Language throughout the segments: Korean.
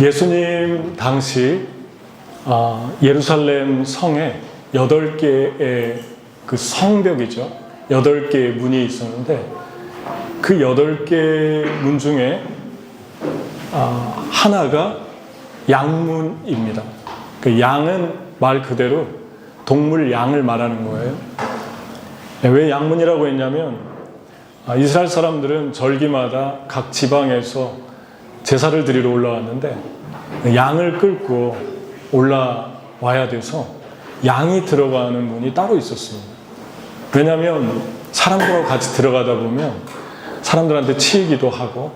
예수님 당시 예루살렘 성에 8개의 그 성벽이죠. 8개의 문이 있었는데 그 8개의 문 중에 하나가 양문입니다. 그 양은 말 그대로 동물 양을 말하는 거예요. 왜 양문이라고 했냐면 이스라엘 사람들은 절기마다 각 지방에서 제사를 드리러 올라왔는데 양을 끌고 올라와야 돼서 양이 들어가는 문이 따로 있었습니다. 왜냐하면 사람들하고 같이 들어가다 보면 사람들한테 치이기도 하고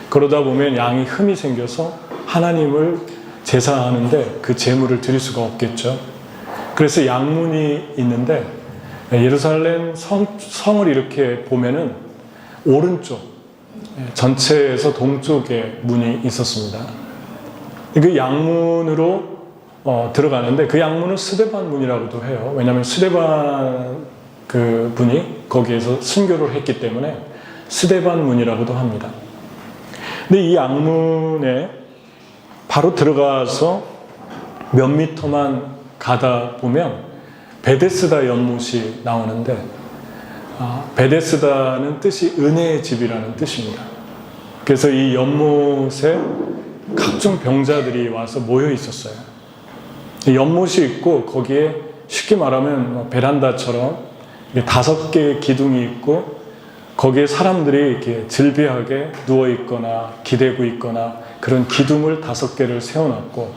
그러다 보면 양이 흠이 생겨서 하나님을 제사하는데 그 제물을 드릴 수가 없겠죠. 그래서 양문이 있는데 예루살렘 성을 이렇게 보면은 오른쪽 전체에서 동쪽에 문이 있었습니다. 그 양문으로 들어가는데 그 양문은 스데반 문이라고도 해요. 왜냐하면 스데반 그 분이 거기에서 순교를 했기 때문에 스데반 문이라고도 합니다. 근데 이 양문에 바로 들어가서 몇 미터만 가다 보면 베데스다 연못이 나오는데 베데스다는 뜻이 은혜의 집이라는 뜻입니다. 그래서 이 연못에 각종 병자들이 와서 모여 있었어요. 연못이 있고 거기에 쉽게 말하면 베란다처럼 5개의 기둥이 있고 거기에 사람들이 이렇게 질비하게 누워 있거나 기대고 있거나 그런 기둥을 5개를 세워놨고,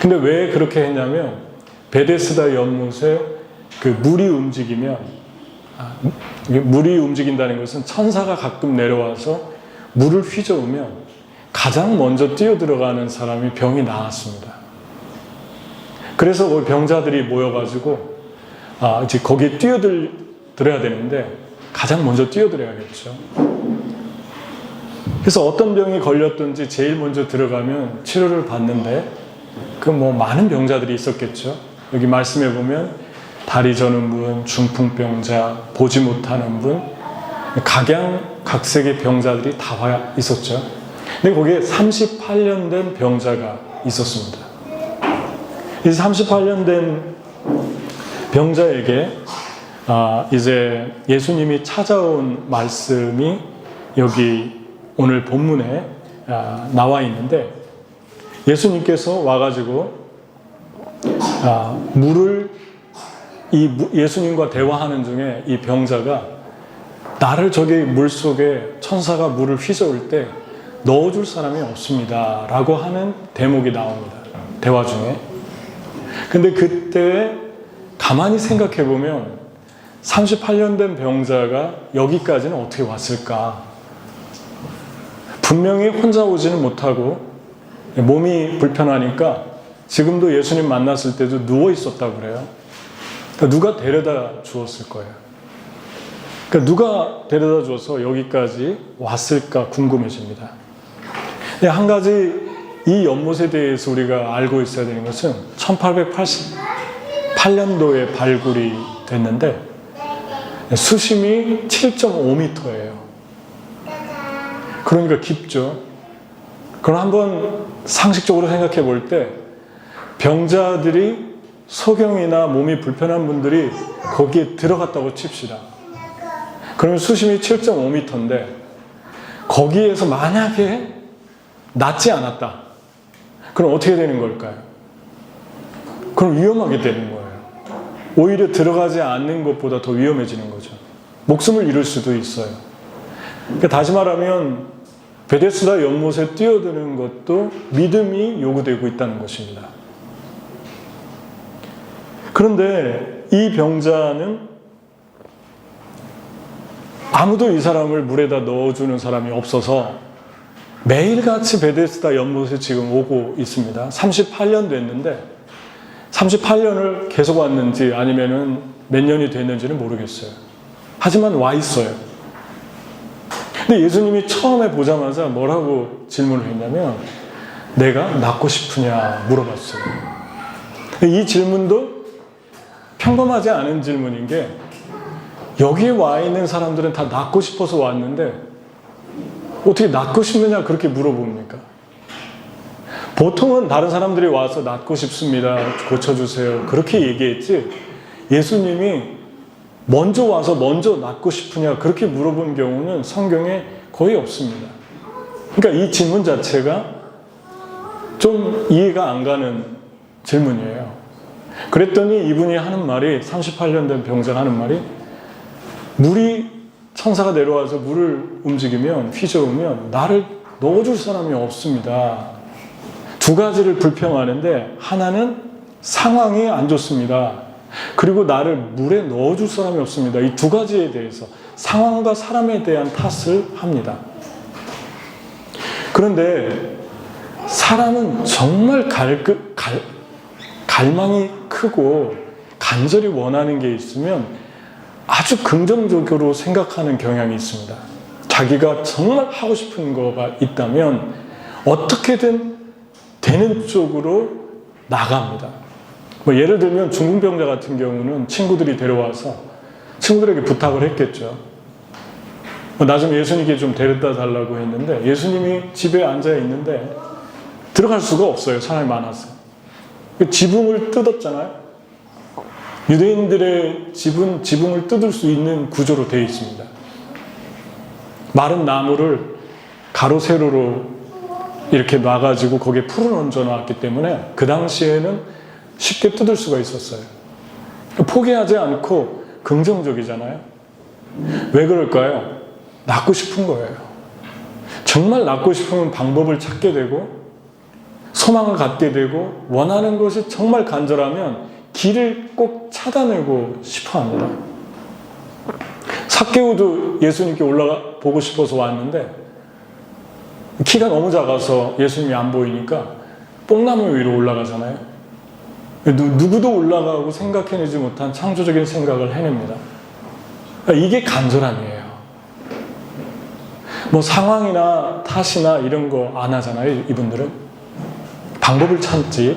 근데 왜 그렇게 했냐면 베데스다 연못에 그 물이 움직인다는 것은 천사가 가끔 내려와서 물을 휘저으면 가장 먼저 뛰어들어가는 사람이 병이 나았습니다. 그래서 그 병자들이 모여가지고 이제 거기에 뛰어들어야 되는데 가장 먼저 뛰어들어야겠죠. 그래서 어떤 병이 걸렸든지 제일 먼저 들어가면 치료를 받는데 그 뭐 많은 병자들이 있었겠죠. 여기 말씀해 보면 다리 저는 분, 중풍병자, 보지 못하는 분, 각양각색의 병자들이 다 와 있었죠. 근데 거기에 38년 된 병자가 있었습니다. 이 38년 된 병자에게 이제 예수님이 찾아온 말씀이 여기 오늘 본문에 나와 있는데, 예수님께서 와가지고 예수님과 대화하는 중에 이 병자가 나를 저기 물속에 천사가 물을 휘저을 때 넣어줄 사람이 없습니다 라고 하는 대목이 나옵니다. 대화 중에. 근데 그때 가만히 생각해 보면 38년 된 병자가 여기까지는 어떻게 왔을까? 분명히 혼자 오지는 못하고 몸이 불편하니까 지금도 예수님 만났을 때도 누워 있었다고 그래요. 그러니까 누가 데려다 주었을 거예요. 그러니까 누가 데려다 줘서 여기까지 왔을까 궁금해집니다. 한 가지 이 연못에 대해서 우리가 알고 있어야 되는 것은 1888년도에 발굴이 됐는데 수심이 7.5m예요. 그러니까 깊죠. 그럼 한번 상식적으로 생각해 볼 때 병자들이 소경이나 몸이 불편한 분들이 거기에 들어갔다고 칩시다. 그러면 수심이 7.5m인데 거기에서 만약에 낫지 않았다. 그럼 어떻게 되는 걸까요? 그럼 위험하게 되는 거예요. 오히려 들어가지 않는 것보다 더 위험해지는 거죠. 목숨을 잃을 수도 있어요. 그러니까 다시 말하면 베데스다 연못에 뛰어드는 것도 믿음이 요구되고 있다는 것입니다. 그런데 이 병자는 아무도 이 사람을 물에다 넣어주는 사람이 없어서 매일같이 베데스다 연못에 지금 오고 있습니다. 38년 됐는데 38년을 계속 왔는지 아니면은 몇 년이 됐는지는 모르겠어요. 하지만 와 있어요. 근데 예수님이 처음에 보자마자 뭐라고 질문을 했냐면 내가 낫고 싶으냐 물어봤어요. 이 질문도 평범하지 않은 질문인 게 여기에 와 있는 사람들은 다 낫고 싶어서 왔는데 어떻게 낫고 싶느냐 그렇게 물어봅니까? 보통은 다른 사람들이 와서 낫고 싶습니다, 고쳐주세요, 그렇게 얘기했지, 예수님이 먼저 와서 먼저 낫고 싶으냐 그렇게 물어본 경우는 성경에 거의 없습니다. 그러니까 이 질문 자체가 좀 이해가 안 가는 질문이에요. 그랬더니 이분이 하는 말이, 38년 된 병자가 하는 말이, 물이, 천사가 내려와서 물을 움직이면, 휘저으면 나를 넣어줄 사람이 없습니다. 두 가지를 불평하는데, 하나는 상황이 안 좋습니다. 그리고 나를 물에 넣어줄 사람이 없습니다. 이 두 가지에 대해서 상황과 사람에 대한 탓을 합니다. 그런데 사람은 정말 갈망이 크고 간절히 원하는 게 있으면 아주 긍정적으로 생각하는 경향이 있습니다. 자기가 정말 하고 싶은 거가 있다면 어떻게든 되는 쪽으로 나갑니다. 뭐 예를 들면 중풍병자 같은 경우는 친구들이 데려와서 친구들에게 부탁을 했겠죠. 나 좀 예수님께 좀 데려다 달라고 했는데, 예수님이 집에 앉아 있는데 들어갈 수가 없어요. 사람이 많아서. 지붕을 뜯었잖아요. 유대인들의 집은 지붕을 뜯을 수 있는 구조로 되어 있습니다. 마른 나무를 가로 세로로 이렇게 놔가지고 거기에 풀을 얹어 놨기 때문에 그 당시에는 쉽게 뜯을 수가 있었어요. 포기하지 않고 긍정적이잖아요. 왜 그럴까요? 낫고 싶은 거예요. 정말 낫고 싶으면 방법을 찾게 되고 소망을 갖게 되고, 원하는 것이 정말 간절하면 길을 꼭 찾아내고 싶어 합니다. 삭개오도 예수님께 올라가 보고 싶어서 왔는데 키가 너무 작아서 예수님이 안 보이니까 뽕나무 위로 올라가잖아요. 누구도 올라가고 생각해내지 못한 창조적인 생각을 해냅니다. 이게 간절함이에요. 뭐 상황이나 탓이나 이런 거 안 하잖아요. 이분들은 방법을 찾지.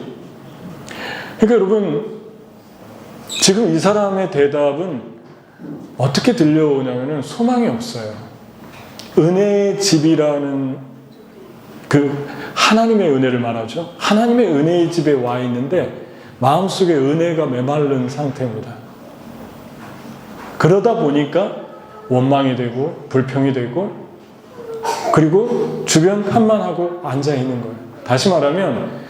그러니까 여러분, 지금 이 사람의 대답은 어떻게 들려오냐면은 소망이 없어요. 은혜의 집이라는 그 하나님의 은혜를 말하죠. 하나님의 은혜의 집에 와 있는데 마음속에 은혜가 메마른 상태입니다. 그러다 보니까 원망이 되고 불평이 되고, 그리고 주변 탓만 하고 앉아 있는 거예요. 다시 말하면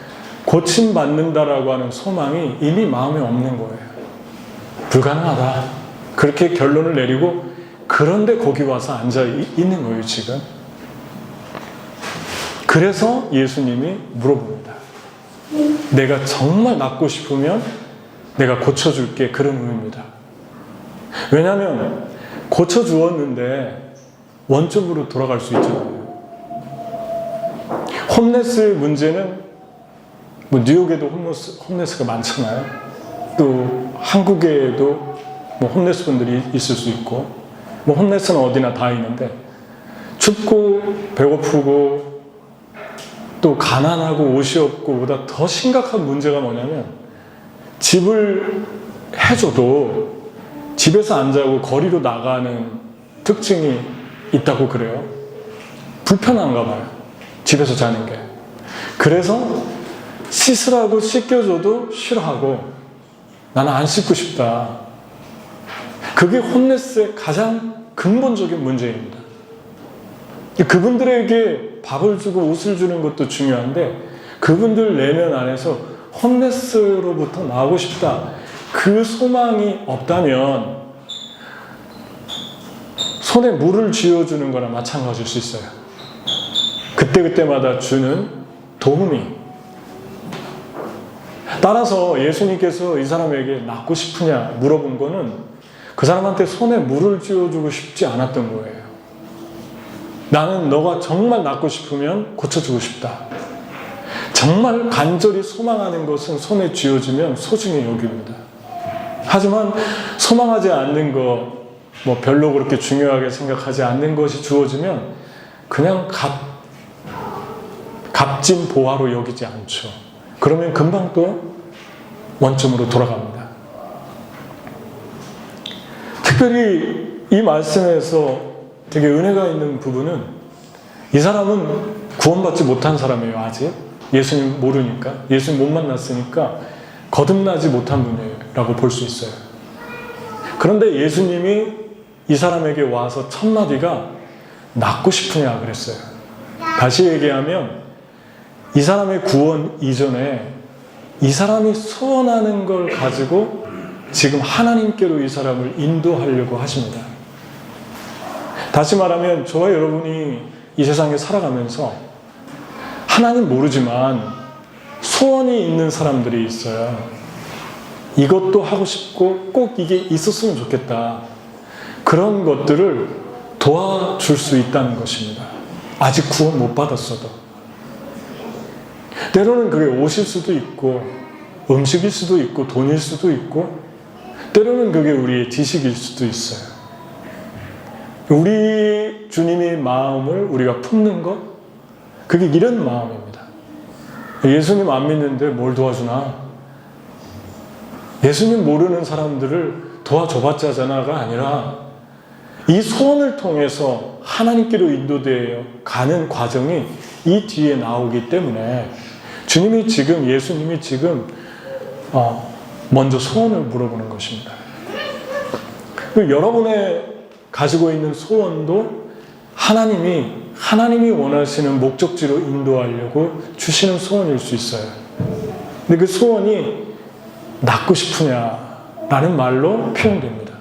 고침받는다라고 하는 소망이 이미 마음에 없는 거예요. 불가능하다, 그렇게 결론을 내리고, 그런데 거기 와서 앉아 있는 거예요 지금. 그래서 예수님이 물어봅니다. 내가 정말 낫고 싶으면 내가 고쳐줄게, 그런 의미입니다. 왜냐하면 고쳐주었는데 원점으로 돌아갈 수 있잖아요. 홈레스의 문제는 뭐 뉴욕에도 홈레스가 많잖아요. 또 한국에도 뭐 홈레스 분들이 있을 수 있고, 뭐 홈레스는 어디나 다 있는데, 춥고 배고프고 또 가난하고 옷이 없고 보다 더 심각한 문제가 뭐냐면, 집을 해줘도 집에서 안 자고 거리로 나가는 특징이 있다고 그래요. 불편한가 봐요, 집에서 자는 게. 그래서 씻으라고 씻겨줘도 싫어하고, 나는 안 씻고 싶다. 그게 홈레스의 가장 근본적인 문제입니다. 그분들에게 밥을 주고 옷을 주는 것도 중요한데, 그분들 내면 안에서 홈레스로부터 나오고 싶다, 그 소망이 없다면 손에 물을 쥐어주는 거나 마찬가지일 수 있어요. 그때그때마다 주는 도움이. 따라서 예수님께서 이 사람에게 낫고 싶으냐 물어본 거는 그 사람한테 손에 물을 쥐어주고 싶지 않았던 거예요. 나는 너가 정말 낫고 싶으면 고쳐주고 싶다. 정말 간절히 소망하는 것은 손에 쥐어주면 소중히 여깁니다. 하지만 소망하지 않는 거, 뭐 별로 그렇게 중요하게 생각하지 않는 것이 주어지면 그냥 값진 보화로 여기지 않죠. 그러면 금방 또 원점으로 돌아갑니다. 특별히 이 말씀에서 되게 은혜가 있는 부분은, 이 사람은 구원받지 못한 사람이에요, 아직. 예수님 모르니까, 예수님 못 만났으니까 거듭나지 못한 분이라고 볼 수 있어요. 그런데 예수님이 이 사람에게 와서 첫 마디가 낫고 싶으냐 그랬어요. 다시 얘기하면 이 사람의 구원 이전에 이 사람이 소원하는 걸 가지고 지금 하나님께로 이 사람을 인도하려고 하십니다. 다시 말하면 저와 여러분이 이 세상에 살아가면서 하나님 모르지만 소원이 있는 사람들이 있어요. 이것도 하고 싶고 꼭 이게 있었으면 좋겠다. 그런 것들을 도와줄 수 있다는 것입니다. 아직 구원 못 받았어도. 때로는 그게 옷일 수도 있고 음식일 수도 있고 돈일 수도 있고 때로는 그게 우리의 지식일 수도 있어요. 우리 주님의 마음을 우리가 품는 것, 그게 이런 마음입니다. 예수님 안 믿는데 뭘 도와주나? 예수님 모르는 사람들을 도와줘봤자잖아가 아니라 이 소원을 통해서 하나님께로 인도되어 가는 과정이 이 뒤에 나오기 때문에 주님이 지금, 예수님이 지금 먼저 소원을 물어보는 것입니다. 여러분의 가지고 있는 소원도 하나님이 원하시는 목적지로 인도하려고 주시는 소원일 수 있어요. 근데 그 소원이 낫고 싶으냐라는 말로 표현됩니다.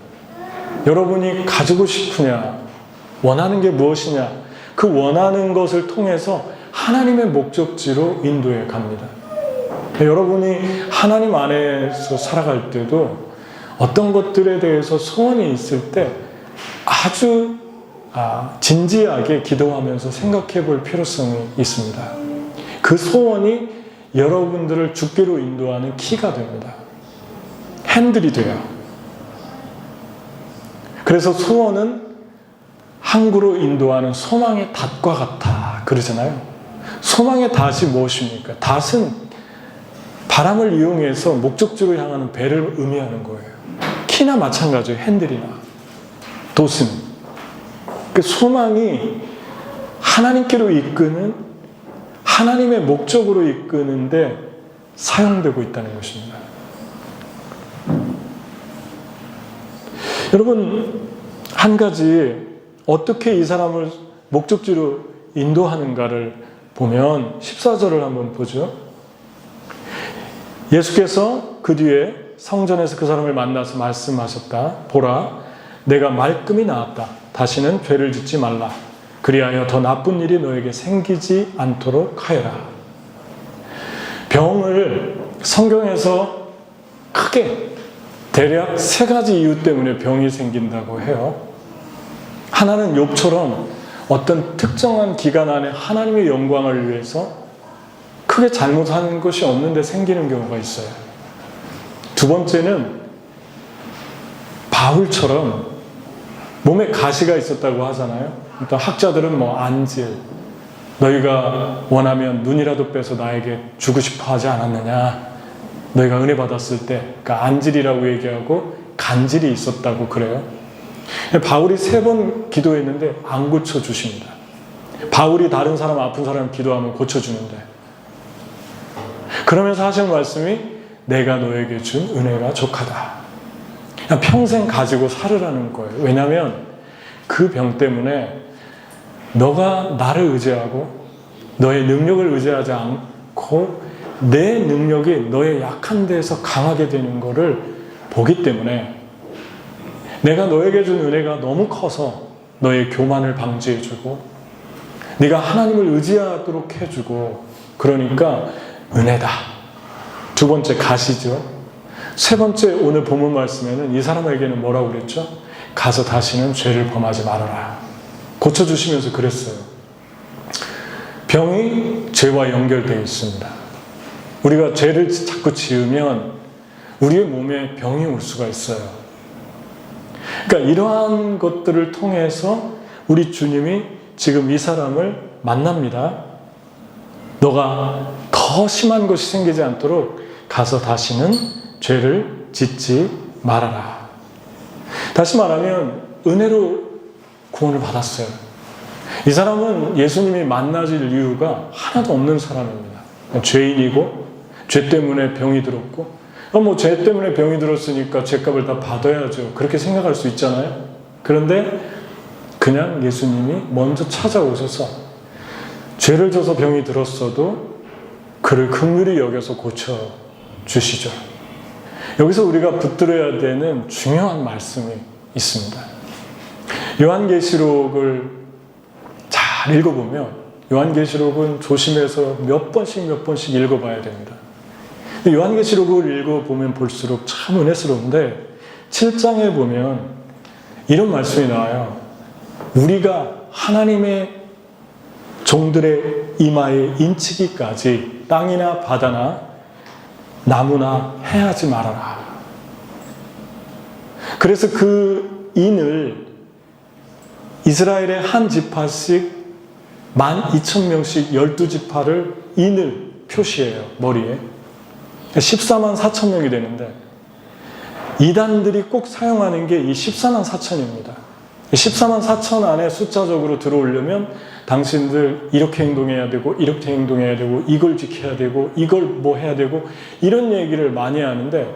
여러분이 가지고 싶으냐, 원하는 게 무엇이냐, 그 원하는 것을 통해서 하나님의 목적지로 인도해 갑니다. 여러분이 하나님 안에서 살아갈 때도 어떤 것들에 대해서 소원이 있을 때 아주 진지하게 기도하면서 생각해 볼 필요성이 있습니다. 그 소원이 여러분들을 주께로 인도하는 키가 됩니다. 핸들이 돼요. 그래서 소원은 항구로 인도하는 소망의 닷과 같아 그러잖아요. 소망의 닷이 무엇입니까? 닷은 바람을 이용해서 목적지로 향하는 배를 의미하는 거예요. 키나 마찬가지예요. 핸들이나 돛은. 그 소망이 하나님께로 이끄는, 하나님의 목적으로 이끄는데 사용되고 있다는 것입니다. 여러분, 한 가지 어떻게 이 사람을 목적지로 인도하는가를 보면 14절을 한번 보죠. 예수께서 그 뒤에 성전에서 그 사람을 만나서 말씀하셨다. 보라, 내가 말끔히 나았다. 다시는 죄를 짓지 말라. 그리하여 더 나쁜 일이 너에게 생기지 않도록 하여라. 병을 성경에서 크게 대략 3가지 이유 때문에 병이 생긴다고 해요. 하나는 욥처럼 어떤 특정한 기간 안에 하나님의 영광을 위해서 크게 잘못하는 것이 없는데 생기는 경우가 있어요. 두 번째는 바울처럼 몸에 가시가 있었다고 하잖아요. 일단 학자들은 안질, 너희가 원하면 눈이라도 빼서 나에게 주고 싶어 하지 않았느냐. 너희가 은혜 받았을 때, 그러니까 안질이라고 얘기하고 간질이 있었다고 그래요. 바울이 3번 기도했는데 안 고쳐주십니다. 바울이 다른 사람, 아픈 사람 기도하면 고쳐주는데. 그러면서 하시는 말씀이 내가 너에게 준 은혜가 족하다. 평생 가지고 살으라는 거예요. 왜냐하면 그 병 때문에 너가 나를 의지하고 너의 능력을 의지하지 않고 내 능력이 너의 약한 데에서 강하게 되는 것을 보기 때문에 내가 너에게 준 은혜가 너무 커서 너의 교만을 방지해주고 네가 하나님을 의지하도록 해주고 그러니까 은혜다. 두 번째 가시죠. 세 번째 오늘 본문 말씀에는 이 사람에게는 뭐라고 그랬죠? 가서 다시는 죄를 범하지 말아라. 고쳐주시면서 그랬어요. 병이 죄와 연결되어 있습니다. 우리가 죄를 자꾸 지으면 우리의 몸에 병이 올 수가 있어요. 그러니까 이러한 것들을 통해서 우리 주님이 지금 이 사람을 만납니다. 너가 더 심한 것이 생기지 않도록 가서 다시는 죄를 짓지 말아라. 다시 말하면 은혜로 구원을 받았어요. 이 사람은 예수님이 만나질 이유가 하나도 없는 사람입니다. 죄인이고 죄 때문에 병이 들었고 뭐 죄 때문에 병이 들었으니까 죄값을 다 받아야죠. 그렇게 생각할 수 있잖아요. 그런데 그냥 예수님이 먼저 찾아오셔서 죄를 져서 병이 들었어도 그를 긍휼히 여겨서 고쳐주시죠. 여기서 우리가 붙들어야 되는 중요한 말씀이 있습니다. 요한계시록을 잘 읽어보면 요한계시록은 조심해서 몇 번씩 읽어봐야 됩니다. 요한계시록을 읽어보면 볼수록 참 은혜스러운데 7장에 보면 이런 말씀이 나와요. 우리가 하나님의 종들의 이마에 인치기까지 땅이나 바다나 나무나 해하지 말아라. 그래서 그 인을 이스라엘의 한 지파씩 12,000명씩 12지파를 인을 표시해요. 머리에. 14만 4천 명이 되는데 이단들이 꼭 사용하는 게 이 14만 4천입니다. 14만 4천 안에 숫자적으로 들어오려면 당신들 이렇게 행동해야 되고 이렇게 행동해야 되고 이걸 지켜야 되고 이걸 뭐 해야 되고 이런 얘기를 많이 하는데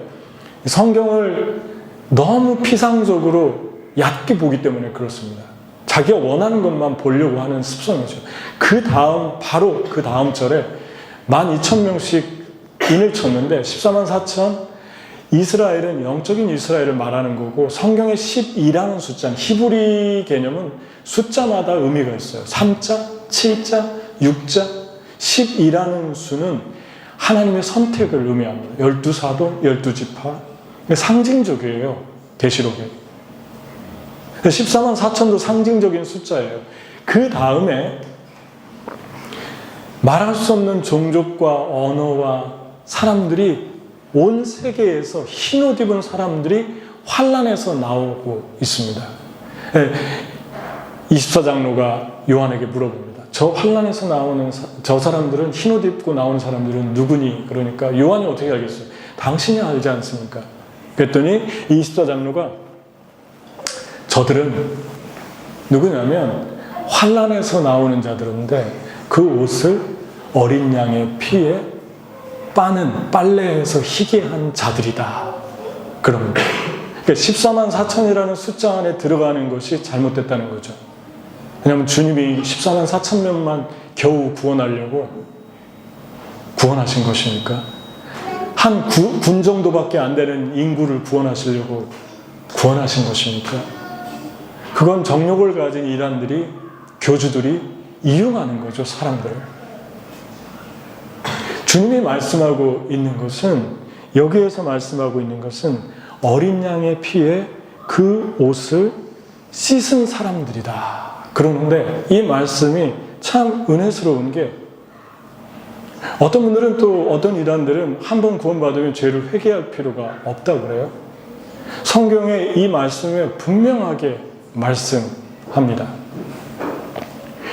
성경을 너무 피상적으로 얕게 보기 때문에 그렇습니다. 자기가 원하는 것만 보려고 하는 습성이죠. 바로 그 다음 절에 12,000명씩 인을 쳤는데 14만 4천 이스라엘은 영적인 이스라엘을 말하는 거고 성경의 12라는 숫자는 히브리 개념은 숫자마다 의미가 있어요. 3자, 7자, 6자, 12라는 수는 하나님의 선택을 의미합니다. 12사도, 12지파. 상징적이에요. 계시록에. 14만 4천도 상징적인 숫자예요. 그 다음에 말할 수 없는 종족과 언어와 사람들이 온 세계에서 흰옷 입은 사람들이 환란에서 나오고 있습니다. 24장로가 요한에게 물어봅니다. 저 환란에서 나오는 저 사람들은 흰옷 입고 나오는 사람들은 누구니? 그러니까 요한이 어떻게 알겠어요? 당신이 알지 않습니까? 그랬더니 24장로가 저들은 누구냐면 환란에서 나오는 자들인데 그 옷을 어린 양의 피에 빠는 빨래에서 희게 한 자들이다. 그럽니다. 그러니까 14만 4천이라는 숫자 안에 들어가는 것이 잘못됐다는 거죠. 왜냐하면 주님이 14만 4천 명만 겨우 구원하려고 구원하신 것이니까 한 군 정도밖에 안 되는 인구를 구원하시려고 구원하신 것이니까 그건 정욕을 가진 이단들이 교주들이 이용하는 거죠. 사람들을. 주님이 말씀하고 있는 것은 여기에서 말씀하고 있는 것은 어린 양의 피에 그 옷을 씻은 사람들이다. 그러는데 이 말씀이 참 은혜스러운 게 어떤 분들은 또 어떤 이단들은 한 번 구원받으면 죄를 회개할 필요가 없다고 그래요. 성경에 이 말씀에 분명하게 말씀합니다.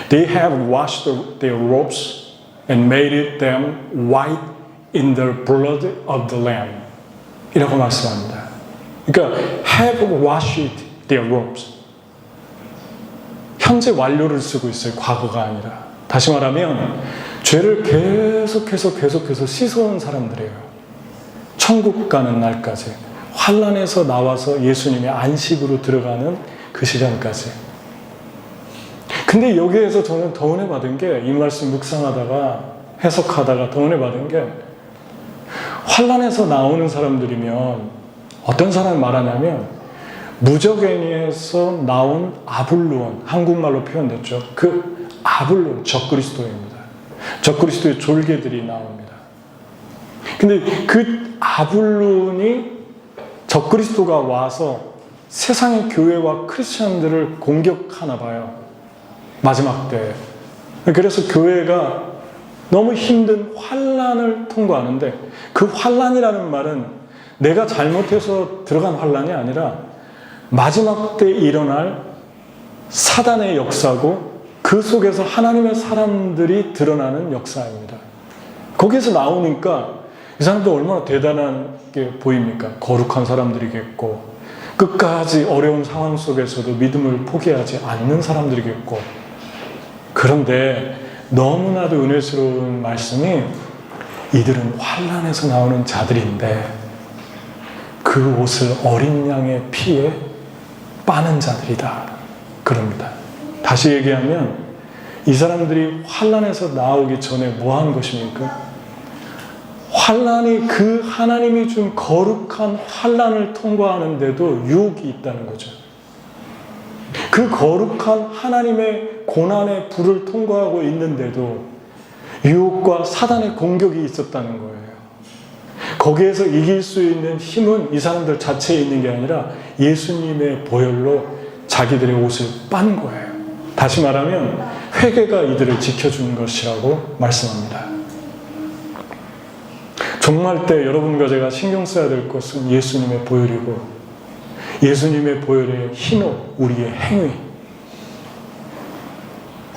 They have washed their robes and made them white in the blood of the Lamb. 이라고 말씀합니다. 그러니까 have washed their robes. 현재 완료를 쓰고 있어요. 과거가 아니라. 다시 말하면 죄를 계속해서 씻어온 사람들이에요. 천국 가는 날까지. 환란에서 나와서 예수님의 안식으로 들어가는 그 시간까지. 근데 여기에서 저는 더 은혜 받은 게 이 말씀 묵상하다가 해석하다가 더 은혜 받은 게 환란에서 나오는 사람들이면 어떤 사람을 말하냐면 무적행위에서 나온 아블론, 한국말로 표현됐죠. 그 아블론, 적그리스도입니다. 적그리스도의 졸개들이 나옵니다. 근데 그 아블론이 적그리스도가 와서 세상의 교회와 크리스천들을 공격하나 봐요. 마지막 때. 그래서 교회가 너무 힘든 환란을 통과하는데 그 환란이라는 말은 내가 잘못해서 들어간 환란이 아니라 마지막 때 일어날 사단의 역사고 그 속에서 하나님의 사람들이 드러나는 역사입니다. 거기에서 나오니까 이 사람들 얼마나 대단하게 보입니까? 거룩한 사람들이겠고 끝까지 어려운 상황 속에서도 믿음을 포기하지 않는 사람들이겠고 그런데 너무나도 은혜스러운 말씀이 이들은 환난에서 나오는 자들인데 그 옷을 어린 양의 피에 빠는 자들이다. 그럽니다. 다시 얘기하면 이 사람들이 환난에서 나오기 전에 뭐 한 것입니까? 환난이 그 하나님이 준 거룩한 환난을 통과하는데도 유혹이 있다는 거죠. 그 거룩한 하나님의 고난의 불을 통과하고 있는데도 유혹과 사단의 공격이 있었다는 거예요. 거기에서 이길 수 있는 힘은 이 사람들 자체에 있는 게 아니라 예수님의 보혈로 자기들의 옷을 빤 거예요. 다시 말하면 회개가 이들을 지켜주는 것이라고 말씀합니다. 종말 때 여러분과 제가 신경 써야 될 것은 예수님의 보혈이고 예수님의 보혈의 힘으로 우리의 행위.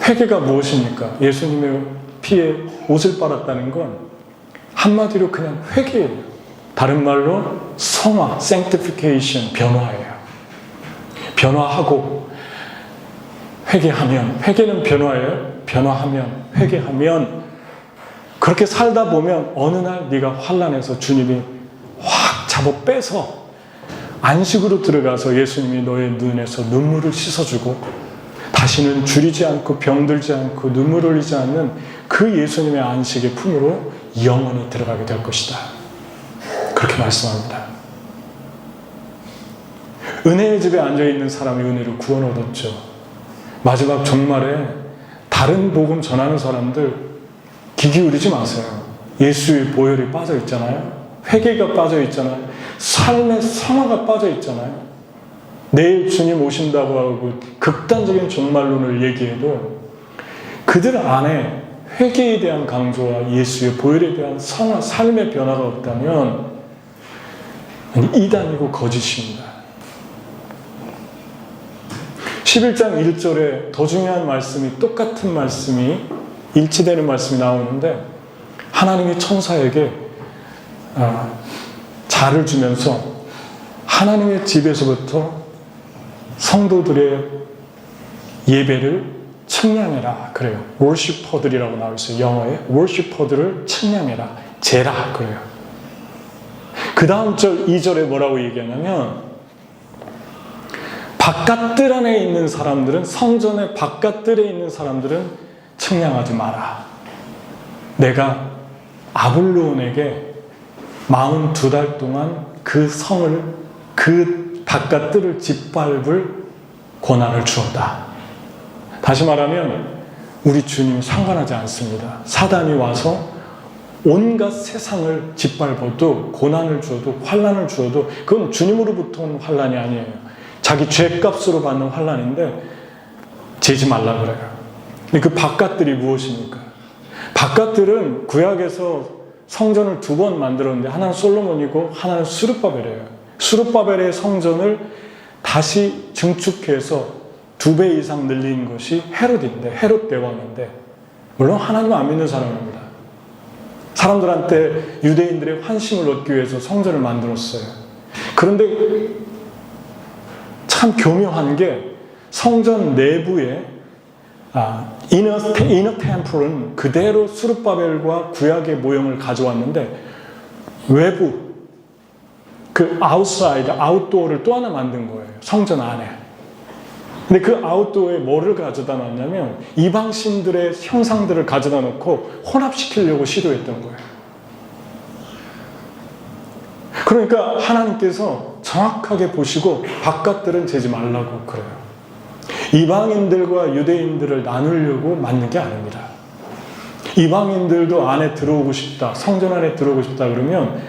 회개가 무엇입니까? 예수님의 피에 옷을 빨았다는 건 한마디로 그냥 회개예요. 다른 말로 성화, sanctification, 변화예요. 변화하고 회개하면, 회개는 변화예요. 변화하면, 회개하면 그렇게 살다 보면 어느 날 네가 환난해서 주님이 확 잡아 빼서 안식으로 들어가서 예수님이 너의 눈에서 눈물을 씻어주고 다시는 줄이지 않고 병들지 않고 눈물 흘리지 않는 그 예수님의 안식의 품으로 영원히 들어가게 될 것이다. 그렇게 말씀합니다. 은혜의 집에 앉아있는 사람이 은혜로 구원 얻었죠. 마지막 종말에 다른 복음 전하는 사람들 귀 기울이지 마세요. 예수의 보혈이 빠져 있잖아요. 회개가 빠져 있잖아요. 삶의 성화가 빠져 있잖아요. 내일 주님 오신다고 하고 극단적인 종말론을 얘기해도 그들 안에 회개에 대한 강조와 예수의 보혈에 대한 성화, 삶의 변화가 없다면 이단이고 거짓입니다. 11장 1절에 더 중요한 말씀이 똑같은 말씀이 일치되는 말씀이 나오는데 하나님이 천사에게 자를 주면서 하나님의 집에서부터 성도들의 예배를 측량해라 그래요. worshiper들이라고 나와 있어요. 영어에 worshiper들을 측량해라. 재라 그래요. 그 다음 절 2절에 뭐라고 얘기하냐면 바깥들 안에 있는 사람들은 성전의 바깥들에 있는 사람들은 측량하지 마라. 내가 아블론에게 42달 동안 그 성을 그 바깥들을 짓밟을 권한을 주었다. 다시 말하면 우리 주님 상관하지 않습니다. 사단이 와서 온갖 세상을 짓밟아도 고난을 주어도 환난을 주어도 그건 주님으로부터 온 환난이 아니에요. 자기 죄값으로 받는 환난인데 재지 말라 그래요. 근데 그 바깥들이 무엇입니까? 바깥들은 구약에서 성전을 2번 만들었는데 하나는 솔로몬이고 하나는 스룹바벨이에요. 스룹바벨의 성전을 다시 증축해서 2배 이상 늘린 것이 헤롯인데, 헤롯 대왕인데, 물론 하나님 안 믿는 사람입니다. 사람들한테 유대인들의 환심을 얻기 위해서 성전을 만들었어요. 그런데 참 교묘한 게 성전 내부에 이너 템플은 그대로 스룹바벨과 구약의 모형을 가져왔는데 외부 그 아웃사이드, 아웃도어를 또 하나 만든 거예요. 성전 안에. 근데 그 아웃도어에 뭐를 가져다 놨냐면 이방신들의 형상들을 가져다 놓고 혼합시키려고 시도했던 거예요. 그러니까 하나님께서 정확하게 보시고 바깥들은 재지 말라고 그래요. 이방인들과 유대인들을 나누려고 만든 게 아닙니다. 이방인들도 안에 들어오고 싶다, 성전 안에 들어오고 싶다 그러면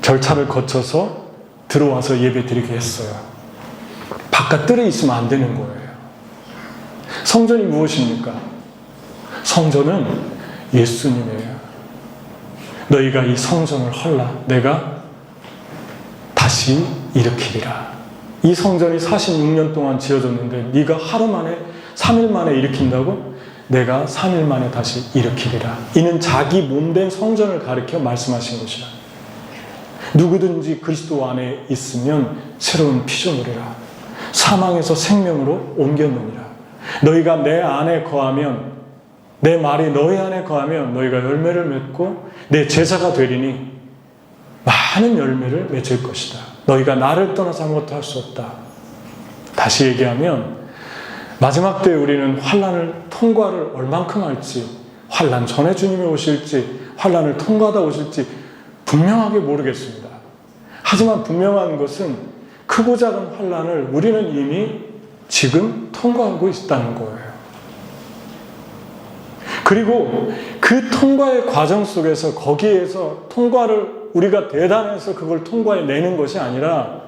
절차를 거쳐서 들어와서 예배 드리게 했어요. 바깥들에 있으면 안 되는 거예요. 성전이 무엇입니까? 성전은 예수님이에요. 너희가 이 성전을 헐라 내가 다시 일으키리라. 이 성전이 46년 동안 지어졌는데 네가 하루 만에 3일 만에 일으킨다고? 내가 3일 만에 다시 일으키리라. 이는 자기 몸된 성전을 가리켜 말씀하신 것이라. 누구든지 그리스도 안에 있으면 새로운 피조물이라. 사망에서 생명으로 옮겼느니라. 너희가 내 안에 거하면 내 말이 너희 안에 거하면 너희가 열매를 맺고 내 제자가 되리니 많은 열매를 맺을 것이다. 너희가 나를 떠나서 아무것도 할 수 없다. 다시 얘기하면 마지막 때에 우리는 환난을 통과를 얼만큼 할지, 환난 전에 주님이 오실지, 환난을 통과하다 오실지 분명하게 모르겠습니다. 하지만 분명한 것은 크고 작은 환난을 우리는 이미 지금 통과하고 있다는 거예요. 그리고 그 통과의 과정 속에서 거기에서 통과를 우리가 대단해서 그걸 통과해내는 것이 아니라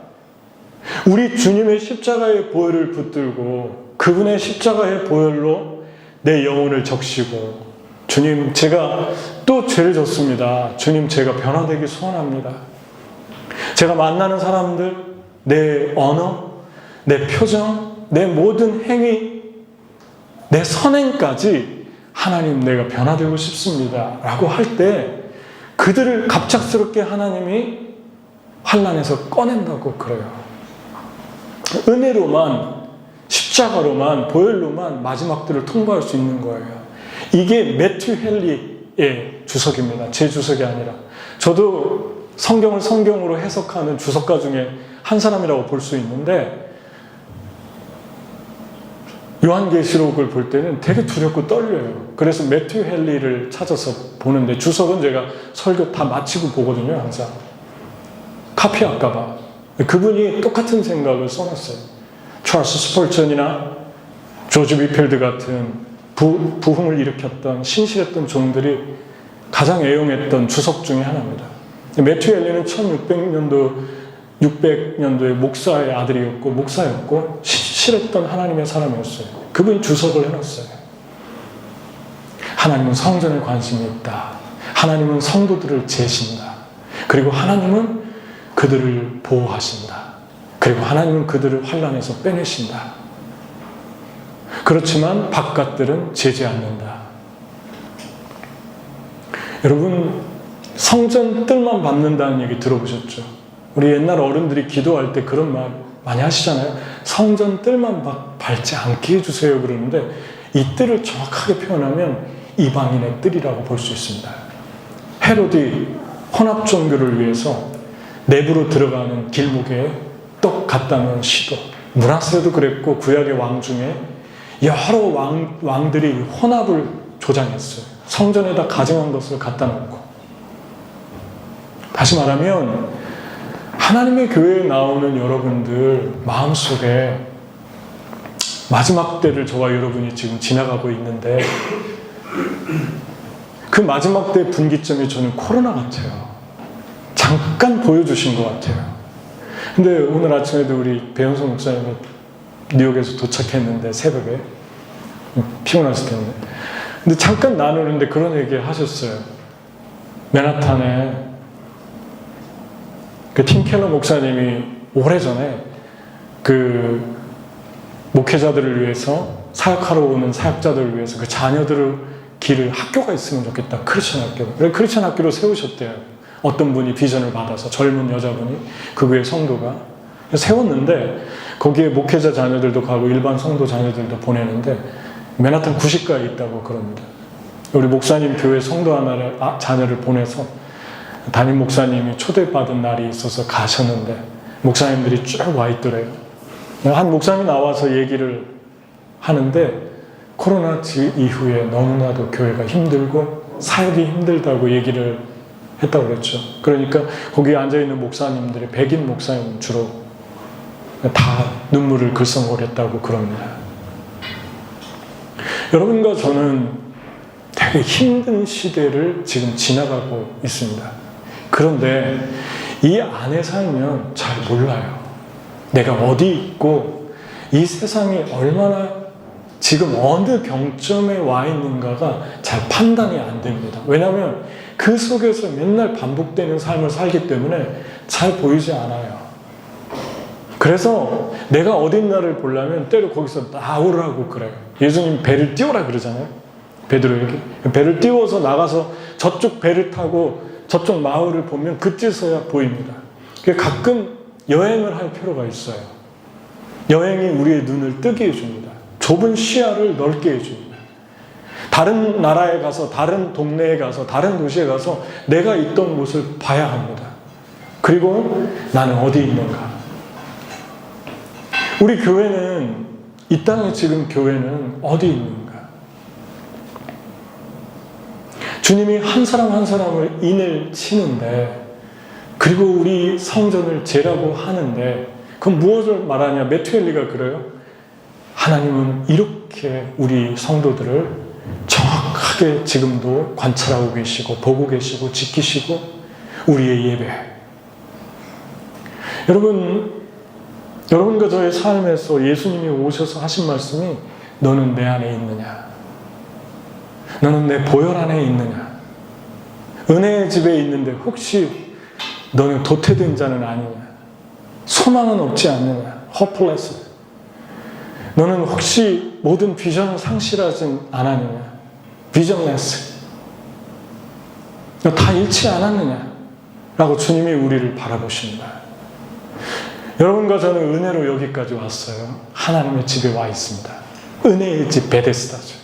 우리 주님의 십자가의 보혈을 붙들고 그분의 십자가의 보혈로 내 영혼을 적시고 주님 제가 또 죄를 졌습니다. 주님 제가 변화되기 소원합니다. 제가 만나는 사람들, 내 언어, 내 표정, 내 모든 행위, 내 선행까지 하나님 내가 변화되고 싶습니다. 라고 할 때 그들을 갑작스럽게 하나님이 환난에서 꺼낸다고 그래요. 은혜로만, 십자가로만, 보혈로만 마지막들을 통과할 수 있는 거예요. 이게 매튜 헨리의 주석입니다. 제 주석이 아니라. 저도 성경을 성경으로 해석하는 주석가 중에 한 사람이라고 볼 수 있는데 요한계시록을 볼 때는 되게 두렵고 떨려요. 그래서 매튜 헨리를 찾아서 보는데 주석은 제가 설교 다 마치고 보거든요. 항상. 카피할까 봐. 그분이 똑같은 생각을 써놨어요. 찰스 스펄전이나 조지 위필드 같은 부흥을 일으켰던 신실했던 종들이 가장 애용했던 주석 중에 하나입니다. 매튜 헨리는 1600년도에 목사의 아들이었고 목사였고 신실했던 하나님의 사람이었어요. 그분이 주석을 해놨어요. 하나님은 성전에 관심이 있다. 하나님은 성도들을 재신다. 그리고 하나님은 그들을 보호하신다. 그리고 하나님은 그들을 환난에서 빼내신다. 그렇지만 바깥들은 제지 않는다. 여러분 성전 뜰만 밟는다는 얘기 들어보셨죠? 우리 옛날 어른들이 기도할 때 그런 말 많이 하시잖아요. 성전 뜰만 밟지 않게 해주세요 그러는데 이 뜰을 정확하게 표현하면 이방인의 뜰이라고 볼 수 있습니다. 헤롯이 혼합 종교를 위해서 내부로 들어가는 길목에 떡 갖다 놓은 시도, 므낫세도 그랬고 구약의 왕 중에 여러 왕들이 혼합을 조장했어요. 성전에다 가증한 것을 갖다 놓고. 다시 말하면 하나님의 교회에 나오는 여러분들 마음속에 마지막 때를 저와 여러분이 지금 지나가고 있는데 그 마지막 때의 분기점이 저는 코로나 같아요. 잠깐 보여주신 것 같아요. 근데 오늘 아침에도 우리 배영석 목사님이 뉴욕에서 도착했는데 새벽에 피곤했을 텐데 근데 잠깐 나누는데 그런 얘기 하셨어요. 맨하탄에 그 팀 켈러 목사님이 오래전에 그 목회자들을 위해서 사역하러 오는 사역자들을 위해서 그 자녀들을 기를 학교가 있으면 좋겠다. 크리스천 학교. 그래서 크리스천 학교를 세우셨대요. 어떤 분이 비전을 받아서 젊은 여자분이 그 교회 성도가 세웠는데 거기에 목회자 자녀들도 가고 일반 성도 자녀들도 보내는데 맨하탄 90가에 있다고 그럽니다. 우리 목사님 교회 성도 하나를 자녀를 보내서 담임 목사님이 초대받은 날이 있어서 가셨는데 목사님들이 쭉 와 있더래요. 한 목사님이 나와서 얘기를 하는데 코로나 이후에 너무나도 교회가 힘들고 사역이 힘들다고 얘기를 했다고 그랬죠. 그러니까 거기에 앉아있는 목사님들이 백인 목사님 주로 다 눈물을 글썽거렸다고 그럽니다. 여러분과 저는 되게 힘든 시대를 지금 지나가고 있습니다. 그런데 이 안에 살면 잘 몰라요. 내가 어디 있고 이 세상이 얼마나 지금 어느 경점에 와 있는가가 잘 판단이 안 됩니다. 왜냐하면 그 속에서 맨날 반복되는 삶을 살기 때문에 잘 보이지 않아요. 그래서 내가 어딘가를 보려면 때로 거기서 나오라고 그래요. 예수님 배를 띄우라 그러잖아요. 베드로에게. 배를 띄워서 나가서 저쪽 배를 타고 저쪽 마을을 보면 그때서야 보입니다. 가끔 여행을 할 필요가 있어요. 여행이 우리의 눈을 뜨게 해줍니다. 좁은 시야를 넓게 해줍니다. 다른 나라에 가서, 다른 동네에 가서, 다른 도시에 가서 내가 있던 곳을 봐야 합니다. 그리고 나는 어디 있는가? 우리 교회는, 이 땅에 지금 교회는 어디 있는가? 주님이 한 사람 한 사람을 인을 치는데, 그리고 우리 성전을 재라고 하는데, 그건 무엇을 말하냐? 메투엘리가 그래요. 하나님은 이렇게 우리 성도들을 정확하게 지금도 관찰하고 계시고, 보고 계시고, 지키시고, 우리의 예배. 여러분과 저의 삶에서 예수님이 오셔서 하신 말씀이, 너는 내 안에 있느냐? 너는 내 보혈 안에 있느냐? 은혜의 집에 있는데 혹시 너는 도태된 자는 아니냐? 소망은 없지 않느냐? hopeless. 너는 혹시 모든 비전을 상실하진 않았느냐? visionless. 너 다 잃지 않았느냐? 라고 주님이 우리를 바라보십니다. 여러분과 저는 은혜로 여기까지 왔어요. 하나님의 집에 와 있습니다. 은혜의 집 베데스다죠.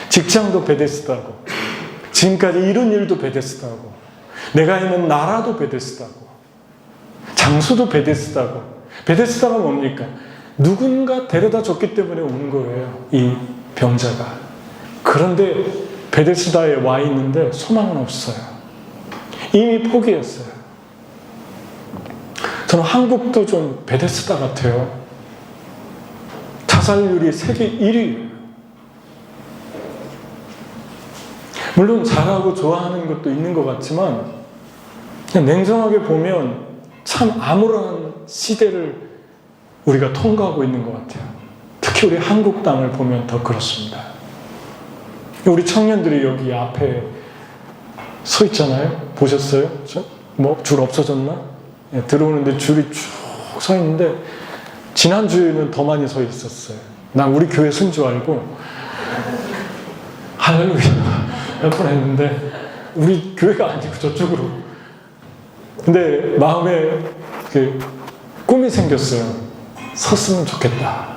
직장도 베데스다고, 지금까지 이룬 일도 베데스다고, 내가 있는 나라도 베데스다고, 장소도 베데스다고. 베데스다가 뭡니까? 누군가 데려다 줬기 때문에 온 거예요, 이 병자가. 그런데 베데스다에 와 있는데 소망은 없어요. 이미 포기했어요. 저는 한국도 좀 베데스다 같아요. 자살률이 세계 1위예요. 물론 잘하고 좋아하는 것도 있는 것 같지만, 그냥 냉정하게 보면 참 암울한 시대를 우리가 통과하고 있는 것 같아요. 특히 우리 한국 땅을 보면 더 그렇습니다. 우리 청년들이 여기 앞에 서 있잖아요. 보셨어요? 뭐 줄 없어졌나? 들어오는데 줄이 쭉 서 있는데, 지난주에는 더 많이 서 있었어요. 난 우리 교회 쓴 줄 알고 할렐루야 몇 번 했는데, 우리 교회가 아니고 저쪽으로. 근데 마음에 꿈이 생겼어요. 섰으면 좋겠다.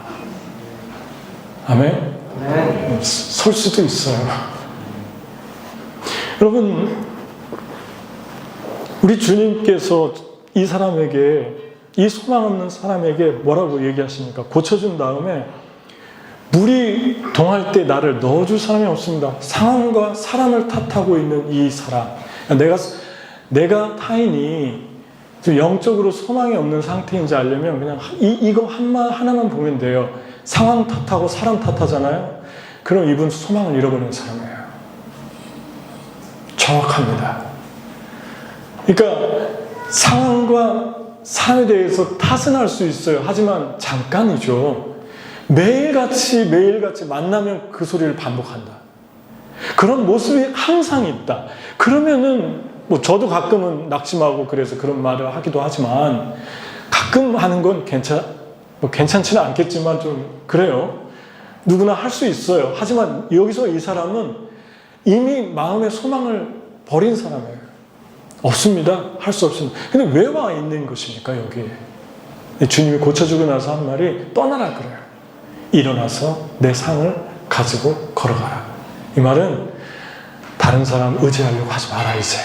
아멘? 네. 설 수도 있어요. 여러분, 우리 주님께서 이 사람에게, 이 소망 없는 사람에게 뭐라고 얘기하십니까? 고쳐준 다음에, 물이 동할 때 나를 넣어줄 사람이 없습니다. 상황과 사람을 탓하고 있는 이 사람. 내가 타인이 영적으로 소망이 없는 상태인지 알려면 그냥 이거 하나만 보면 돼요. 상황 탓하고 사람 탓하잖아요. 그럼 이분 소망을 잃어버리는 사람이에요. 정확합니다. 그러니까 상황과 삶에 대해서 탓은 할 수 있어요. 하지만 잠깐이죠. 매일같이 만나면 그 소리를 반복한다. 그런 모습이 항상 있다. 그러면은 뭐 저도 가끔은 낙심하고 그래서 그런 말을 하기도 하지만, 가끔 하는 건 괜찮지는 않겠지만 좀 그래요. 누구나 할 수 있어요. 하지만 여기서 이 사람은 이미 마음의 소망을 버린 사람이에요. 없습니다. 할 수 없습니다. 근데 왜 와 있는 것입니까, 여기에? 주님이 고쳐주고 나서 한 말이 떠나라 그래요. 일어나서 내 상을 가지고 걸어가라. 이 말은 다른 사람 의지하려고 하지 마라, 이제.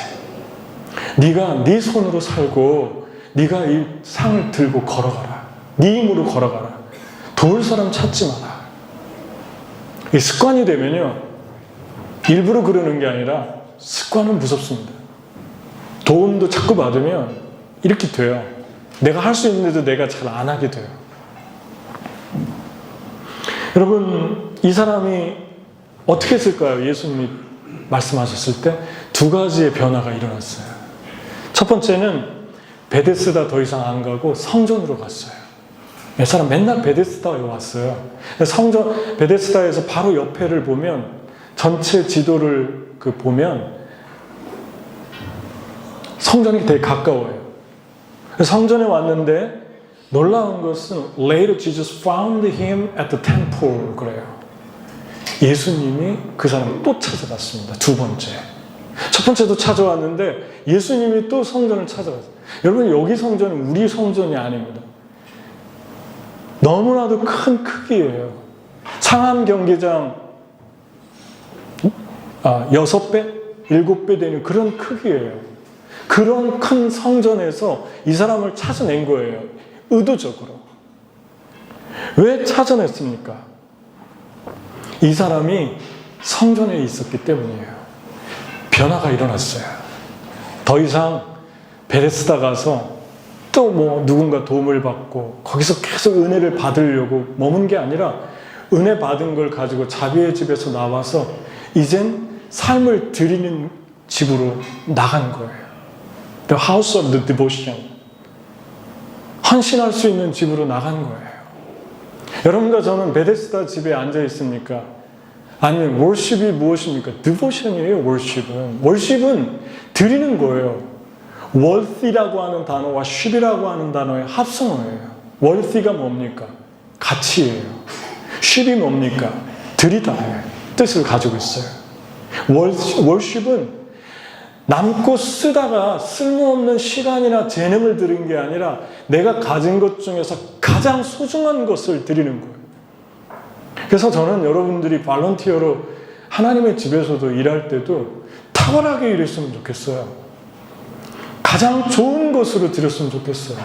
네가 네 손으로 살고 네가 이 상을 들고 걸어가라. 네 힘으로 걸어가라. 도울 사람 찾지 마라. 이 습관이 되면요, 일부러 그러는 게 아니라 습관은 무섭습니다. 도움도 자꾸 받으면 이렇게 돼요. 내가 할 수 있는데도 내가 잘 안 하게 돼요. 여러분, 이 사람이 어떻게 했을까요? 예수님이 말씀하셨을 때 두 가지의 변화가 일어났어요. 첫 번째는 베데스다 더 이상 안 가고 성전으로 갔어요. 몇 사람 맨날 베데스다에 왔어요. 성전 베데스다에서 바로 옆에를 보면, 전체 지도를 보면 성전이 되게 가까워요. 성전에 왔는데 놀라운 것은 Later Jesus found him at the temple 그래요. 예수님이 그 사람을 또 찾아갔습니다. 두 번째. 첫 번째도 찾아왔는데 예수님이 또 성전을 찾아갔어요. 여러분, 여기 성전은 우리 성전이 아닙니다. 너무나도 큰 크기예요. 상암 경기장 6배, 7배 되는 그런 크기예요. 그런 큰 성전에서 이 사람을 찾아낸 거예요. 의도적으로. 왜 찾아냈습니까? 이 사람이 성전에 있었기 때문이에요. 변화가 일어났어요. 더 이상 베데스다 가서 또 누군가 도움을 받고 거기서 계속 은혜를 받으려고 머문 게 아니라 은혜 받은 걸 가지고 자비의 집에서 나와서 이젠 삶을 드리는 집으로 나간 거예요. The house of the devotion. 헌신할 수 있는 집으로 나간 거예요. 여러분과 저는 베데스다 집에 앉아 있습니까? 아니면 월십이 무엇입니까? 디보션이에요. 월십은 드리는 거예요. worthy라고 하는 단어와 ship이라고 하는 단어의 합성어예요. worthy가 뭡니까? 가치예요. ship이 뭡니까? 드리다의 뜻을 가지고 있어요. worship은 남고 쓰다가 쓸모없는 시간이나 재능을 드린 게 아니라 내가 가진 것 중에서 가장 소중한 것을 드리는 거예요. 그래서 저는 여러분들이 발런티어로 하나님의 집에서도 일할 때도 탁월하게 일했으면 좋겠어요. 가장 좋은 것으로 드렸으면 좋겠어요.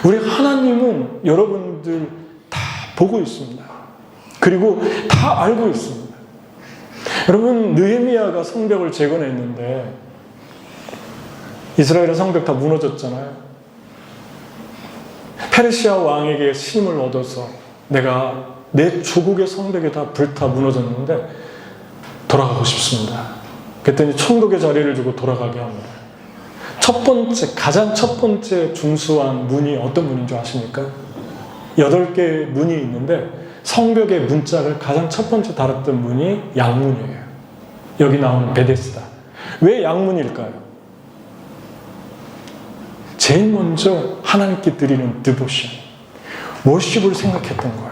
우리 하나님은 여러분들 다 보고 있습니다. 그리고 다 알고 있습니다. 여러분, 느헤미야가 성벽을 재건했는데 이스라엘의 성벽 다 무너졌잖아요. 페르시아 왕에게 힘을 얻어서 내가 내 조국의 성벽이 다 불타 무너졌는데 돌아가고 싶습니다. 그랬더니 천국의 자리를 주고 돌아가게 합니다. 가장 첫 번째 준수한 문이 어떤 문인 줄 아십니까? 8개의 문이 있는데 성벽의 문짝을 가장 첫 번째 달았던 문이 양문이에요. 여기 나오는 베데스다. 왜 양문일까요? 제일 먼저 하나님께 드리는 디보션, 워십을 생각했던 거예요.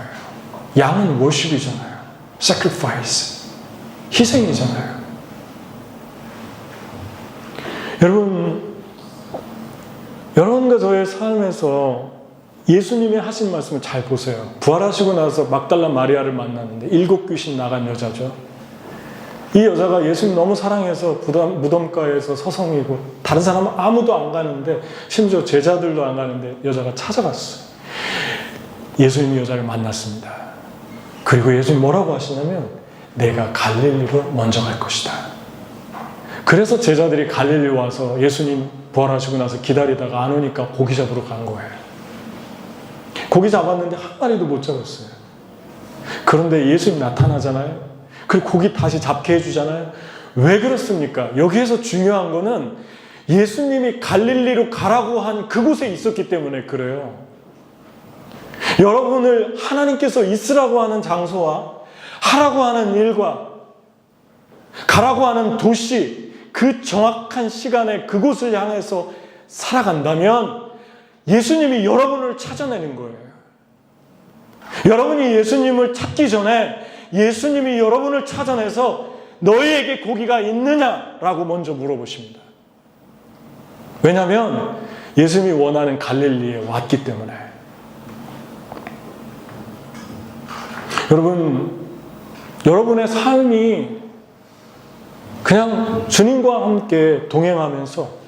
양은 워십이잖아요. sacrifice, 희생이잖아요. 여러분과 저의 삶에서 예수님이 하신 말씀을 잘 보세요. 부활하시고 나서 막달라 마리아를 만났는데 7 귀신 나간 여자죠. 이 여자가 예수님 너무 사랑해서 무덤가에서 서성이고 다른 사람은 아무도 안 가는데 심지어 제자들도 안 가는데 여자가 찾아갔어요. 예수님이 여자를 만났습니다. 그리고 예수님이 뭐라고 하시냐면 내가 갈릴리로 먼저 갈 것이다. 그래서 제자들이 갈릴리 와서 예수님 부활하시고 나서 기다리다가 안 오니까 고기 잡으러 간 거예요. 고기 잡았는데 한 마리도 못 잡았어요. 그런데 예수님 나타나잖아요. 그리고 고기 다시 잡게 해주잖아요. 왜 그렇습니까? 여기에서 중요한 거는 예수님이 갈릴리로 가라고 한 그곳에 있었기 때문에 그래요. 여러분을 하나님께서 있으라고 하는 장소와 하라고 하는 일과 가라고 하는 도시, 그 정확한 시간에 그곳을 향해서 살아간다면 예수님이 여러분을 찾아내는 거예요. 여러분이 예수님을 찾기 전에 예수님이 여러분을 찾아내서 너희에게 고기가 있느냐라고 먼저 물어보십니다. 왜냐하면 예수님이 원하는 갈릴리에 왔기 때문에. 여러분의 삶이 그냥 주님과 함께 동행하면서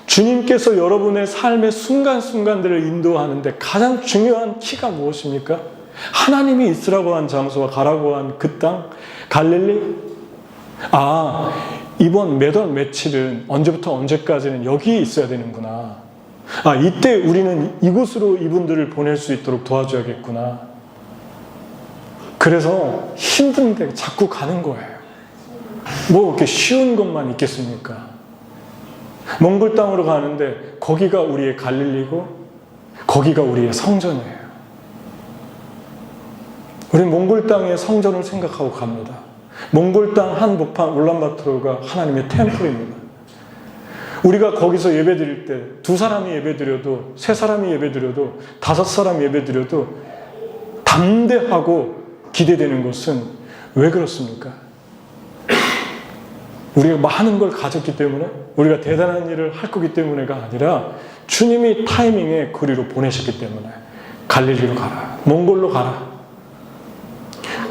주님께서 여러분의 삶의 순간순간들을 인도하는데 가장 중요한 키가 무엇입니까? 하나님이 있으라고 한 장소와 가라고 한 그 땅, 갈릴리? 이번 몇 월 며칠은 언제부터 언제까지는 여기에 있어야 되는구나. 이때 우리는 이곳으로 이분들을 보낼 수 있도록 도와줘야겠구나. 그래서 힘든데 자꾸 가는 거예요. 뭐 이렇게 쉬운 것만 있겠습니까? 몽골 땅으로 가는데 거기가 우리의 갈릴리고 거기가 우리의 성전이에요. 우리는 몽골 땅의 성전을 생각하고 갑니다. 몽골 땅 한복판 울란바토르가 하나님의 템플입니다. 우리가 거기서 예배 드릴 때 2사람이 예배 드려도 3사람이 예배 드려도 5사람이 예배 드려도 담대하고 기대되는 것은 왜 그렇습니까? 우리가 많은 걸 가졌기 때문에 우리가 대단한 일을 할 거기 때문에가 아니라 주님이 타이밍에 그리로 보내셨기 때문에 갈릴리로 가라, 몽골로 가라.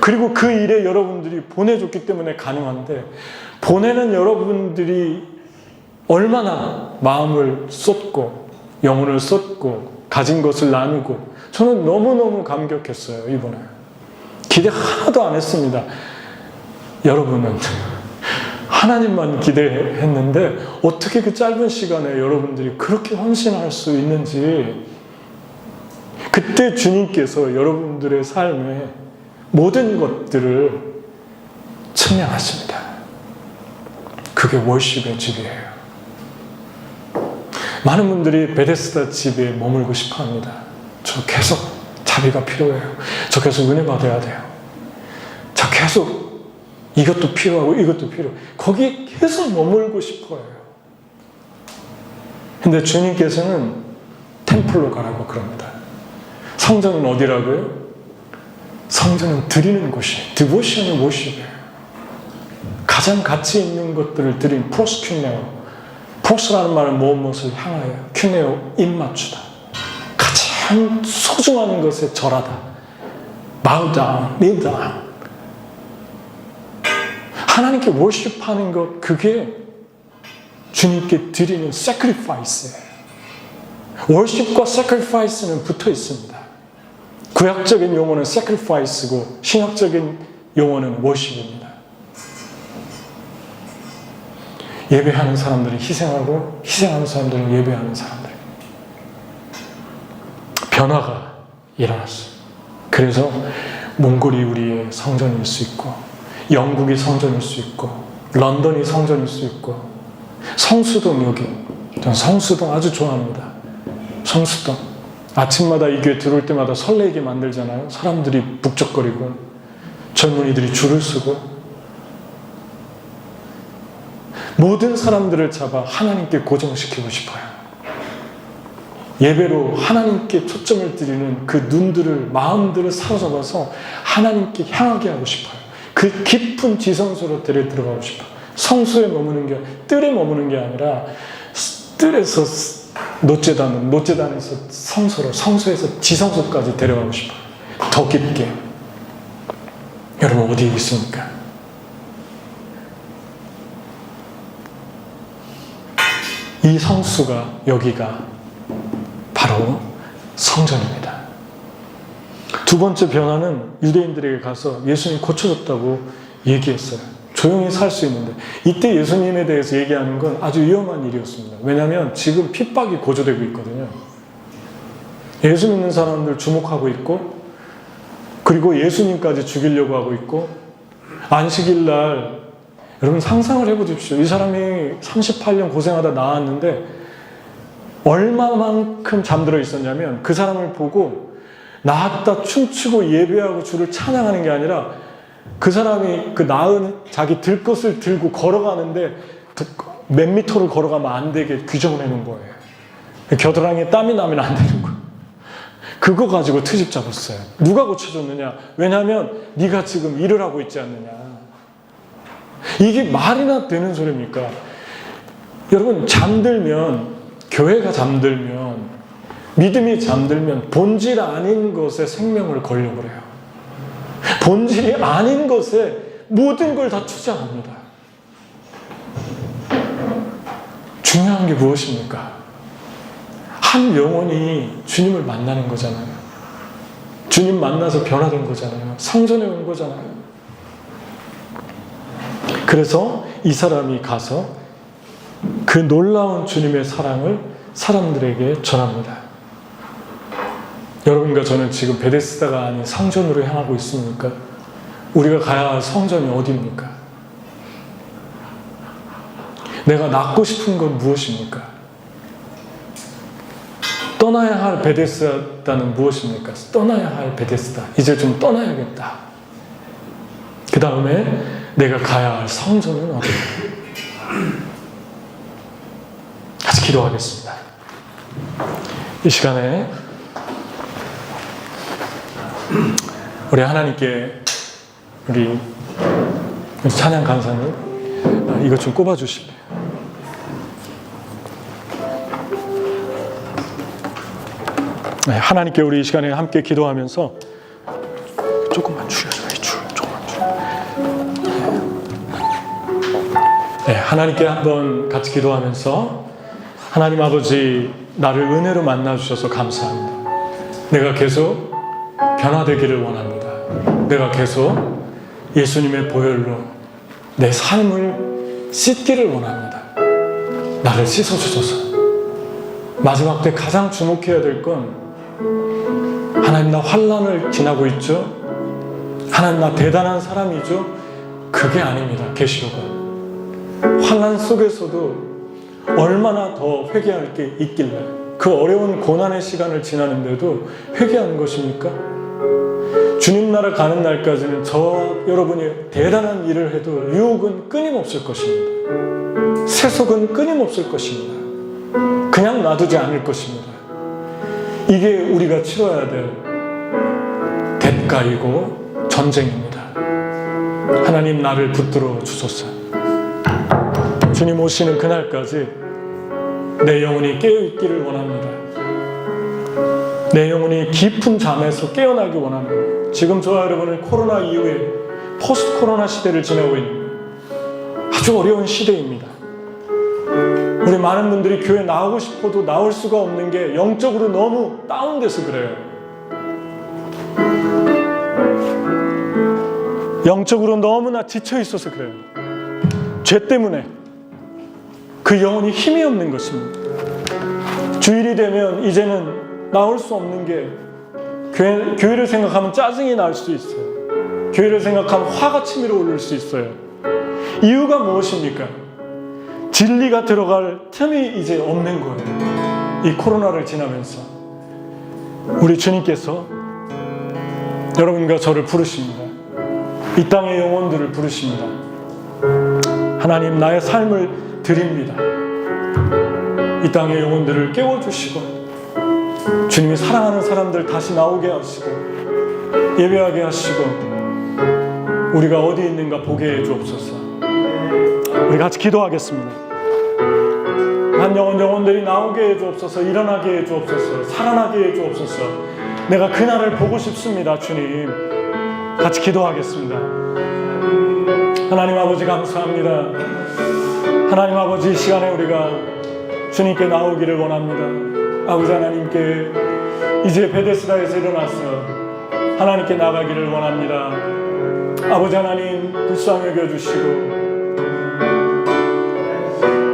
그리고 그 일에 여러분들이 보내줬기 때문에 가능한데, 보내는 여러분들이 얼마나 마음을 쏟고 영혼을 쏟고 가진 것을 나누고, 저는 너무너무 감격했어요. 이번에 기대 하나도 안 했습니다. 여러분은 하나님만 기대했는데 어떻게 그 짧은 시간에 여러분들이 그렇게 헌신할 수 있는지, 그때 주님께서 여러분들의 삶에 모든 것들을 측량하십니다. 그게 월십의 집이에요. 많은 분들이 베데스다 집에 머물고 싶어 합니다. 저 계속 자비가 필요해요. 저 계속 은혜 받아야 돼요. 저 계속 이것도 필요하고 이것도 필요해요. 거기 계속 머물고 싶어요. 근데 주님께서는 템플로 가라고 그럽니다. 성전은 어디라고요? 성전은 드리는 곳이에요. 디보션의 모습이에요. 가장 가치 있는 것들을 드린 프로스큐네오. 프로스라는 말은 무엇을 향하여, 큐네오, 입맞추다. 가장 소중한 것에 절하다. bow down, kneel down. 하나님께 worship하는 것, 그게 주님께 드리는 sacrifice예요. worship과 sacrifice는 붙어 있습니다. 구약적인 용어는 sacrifice고 신학적인 용어는 worship입니다. 예배하는 사람들은 희생하고, 희생하는 사람들은 예배하는 사람들. 변화가 일어났어요. 그래서 몽골이 우리의 성전일 수 있고, 영국이 성전일 수 있고, 런던이 성전일 수 있고, 성수동 여기, 전 성수동 아주 좋아합니다. 성수동 아침마다 이 교회 들어올 때마다 설레게 만들잖아요. 사람들이 북적거리고 젊은이들이 줄을 서고, 모든 사람들을 잡아 하나님께 고정시키고 싶어요. 예배로 하나님께 초점을 드리는 그 눈들을, 마음들을 사로잡아서 하나님께 향하게 하고 싶어요. 그 깊은 지성소로 들어가고 싶어요. 성소에 머무는 게, 뜰에 머무는 게 아니라 뜰에서 노제단에서 성소로, 성소에서 지성소까지 데려가고 싶어요. 더 깊게. 여러분 어디에 있습니까? 이 성수가, 여기가 바로 성전입니다. 두 번째 변화는 유대인들에게 가서 예수님이 고쳐졌다고 얘기했어요. 조용히 살 수 있는데, 이때 예수님에 대해서 얘기하는 건 아주 위험한 일이었습니다. 왜냐하면 지금 핍박이 고조되고 있거든요. 예수 믿는 사람들 주목하고 있고, 그리고 예수님까지 죽이려고 하고 있고, 안식일 날 여러분 상상을 해보십시오. 이 사람이 38년 고생하다 나왔는데 얼마만큼 잠들어 있었냐면, 그 사람을 보고 나았다 춤추고 예배하고 주를 찬양하는 게 아니라, 그 사람이 그 나은 자기 들것을 들고 걸어가는데 몇 미터를 걸어가면 안 되게 규정을 해놓은 거예요. 겨드랑이에 땀이 나면 안 되는 거예요. 그거 가지고 트집 잡았어요. 누가 고쳐줬느냐? 왜냐하면 네가 지금 일을 하고 있지 않느냐. 이게 말이나 되는 소리입니까? 여러분, 잠들면, 교회가 잠들면, 믿음이 잠들면 본질 아닌 것에 생명을 걸려고 그래요. 본질이 아닌 것에 모든 걸 다 투자합니다. 중요한 게 무엇입니까? 한 영혼이 주님을 만나는 거잖아요. 주님 만나서 변화된 거잖아요. 성전에 온 거잖아요. 그래서 이 사람이 가서 그 놀라운 주님의 사랑을 사람들에게 전합니다. 여러분과 저는 지금 베데스다가 아닌 성전으로 향하고 있습니까? 우리가 가야 할 성전이 어디입니까? 내가 낳고 싶은 건 무엇입니까? 떠나야 할 베데스다는 무엇입니까? 떠나야 할 베데스다. 이제 좀 떠나야겠다. 그 다음에 내가 가야 할 성전은 어디입니까? 같이 기도하겠습니다. 이 시간에 우리 하나님께, 우리 찬양 간사님 이것 좀 꼽아 주실래요? 네, 하나님께 우리 이 시간에 함께 기도하면서 조금만 줄여줘요. 조금. 하나님께 한번 같이 기도하면서 하나님 아버지, 나를 은혜로 만나주셔서 감사합니다. 내가 계속 변화되기를 원합니다. 내가 계속 예수님의 보혈로 내 삶을 씻기를 원합니다. 나를 씻어주소서. 마지막 때 가장 주목해야 될 건, 하나님 나 환난을 지나고 있죠? 하나님 나 대단한 사람이죠? 그게 아닙니다. 계시록은 환난 속에서도 얼마나 더 회개할 게 있길래 그 어려운 고난의 시간을 지나는데도 회개하는 것입니까? 주님 나라 가는 날까지는 저와 여러분이 대단한 일을 해도 유혹은 끊임없을 것입니다. 세속은 끊임없을 것입니다. 그냥 놔두지 않을 것입니다. 이게 우리가 치러야 될 대가이고 전쟁입니다. 하나님 나를 붙들어 주소서. 주님 오시는 그날까지 내 영혼이 깨어있기를 원합니다. 내 영혼이 깊은 잠에서 깨어나기 원합니다. 지금 저와 여러분은 코로나 이후에 포스트 코로나 시대를 지나고 있는 아주 어려운 시대입니다. 우리 많은 분들이 교회 나오고 싶어도 나올 수가 없는 게 영적으로 너무 다운돼서 그래요. 영적으로 너무나 지쳐 있어서 그래요. 죄 때문에 그 영혼이 힘이 없는 것입니다. 주일이 되면 이제는 나올 수 없는 게 교회를 생각하면 짜증이 날 수 있어요. 교회를 생각하면 화가 치밀어 오를 수 있어요. 이유가 무엇입니까? 진리가 들어갈 틈이 이제 없는 거예요. 이 코로나를 지나면서 우리 주님께서 여러분과 저를 부르십니다. 이 땅의 영혼들을 부르십니다. 하나님 나의 삶을 드립니다. 이 땅의 영혼들을 깨워주시고 주님이 사랑하는 사람들 다시 나오게 하시고 예배하게 하시고 우리가 어디 있는가 보게 해주옵소서. 우리 같이 기도하겠습니다. 한 영혼들이 나오게 해주옵소서. 일어나게 해주옵소서. 살아나게 해주옵소서. 내가 그날을 보고 싶습니다. 주님, 같이 기도하겠습니다. 하나님 아버지 감사합니다. 하나님 아버지, 이 시간에 우리가 주님께 나오기를 원합니다. 아버지 하나님께 이제 베데스다에서 일어나서 하나님께 나가기를 원합니다. 아버지 하나님 불쌍히 여겨주시고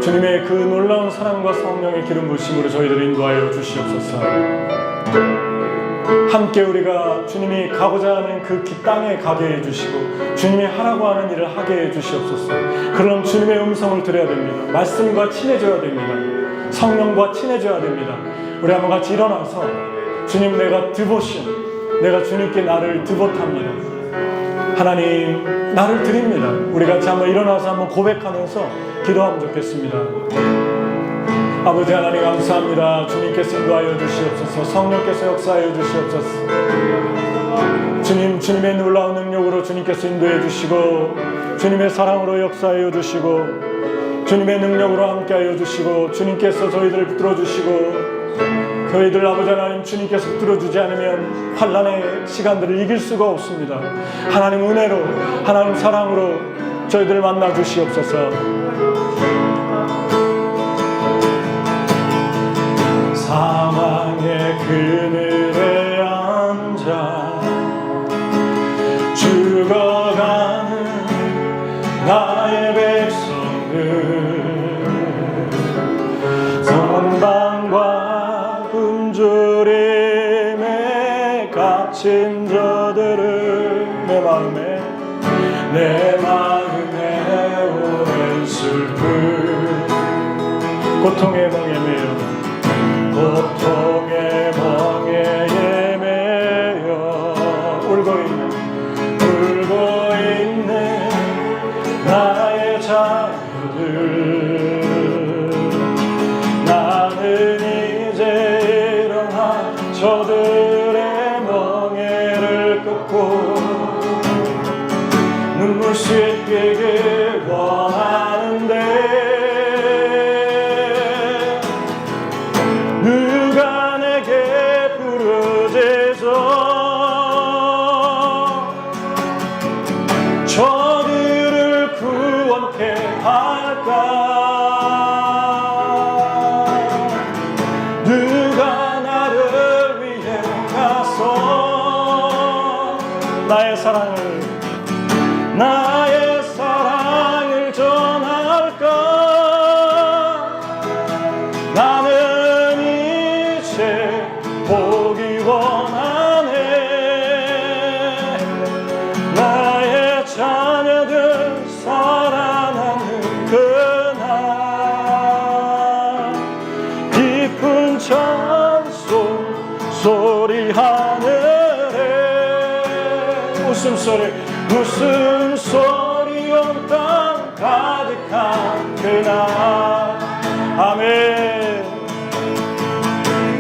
주님의 그 놀라운 사랑과 성령의 기름 부으심으로 저희들을 인도하여 주시옵소서. 함께 우리가 주님이 가고자 하는 그 땅에 가게 해주시고 주님이 하라고 하는 일을 하게 해주시옵소서. 그럼 주님의 음성을 들어야 됩니다. 말씀과 친해져야 됩니다. 성령과 친해져야 됩니다. 우리 한번 같이 일어나서 주님, 내가 드보신, 내가 주님께 나를 드봇합니다. 하나님 나를 드립니다. 우리 같이 한번 일어나서 한번 고백하면서 기도하면 좋겠습니다. 아버지 하나님 감사합니다. 주님께서 인도하여 주시옵소서. 성령께서 역사하여 주시옵소서. 주님, 주님의 놀라운 능력으로 주님께서 인도해 주시고 주님의 사랑으로 역사하여 주시고 주님의 능력으로 함께하여 주시고 주님께서 저희들을 붙들어 주시고 저희들 아버지 하나님 주님께서 붙들어주지 않으면 환난의 시간들을 이길 수가 없습니다. 하나님 은혜로, 하나님 사랑으로 저희들을 만나 주시옵소서. 사망의 그늘에 앉아 죽어가는 나의 백성들, 선방과 굶주림에 갇힌 저들을 내 마음에 오랜 슬픔, 고통의 멍에 매여 울고 있는 나의 자녀들, 나는 이제 일어나 저들의 멍에를 꺾고 눈물 씻기길 원하는데 나의 사랑을 전할까? 나는 이제 보기 원하네. 나의 자녀들 살아나는 그날 깊은 찬송 소리 하늘에 웃음소리 온 땅 가득한 그날. 아멘.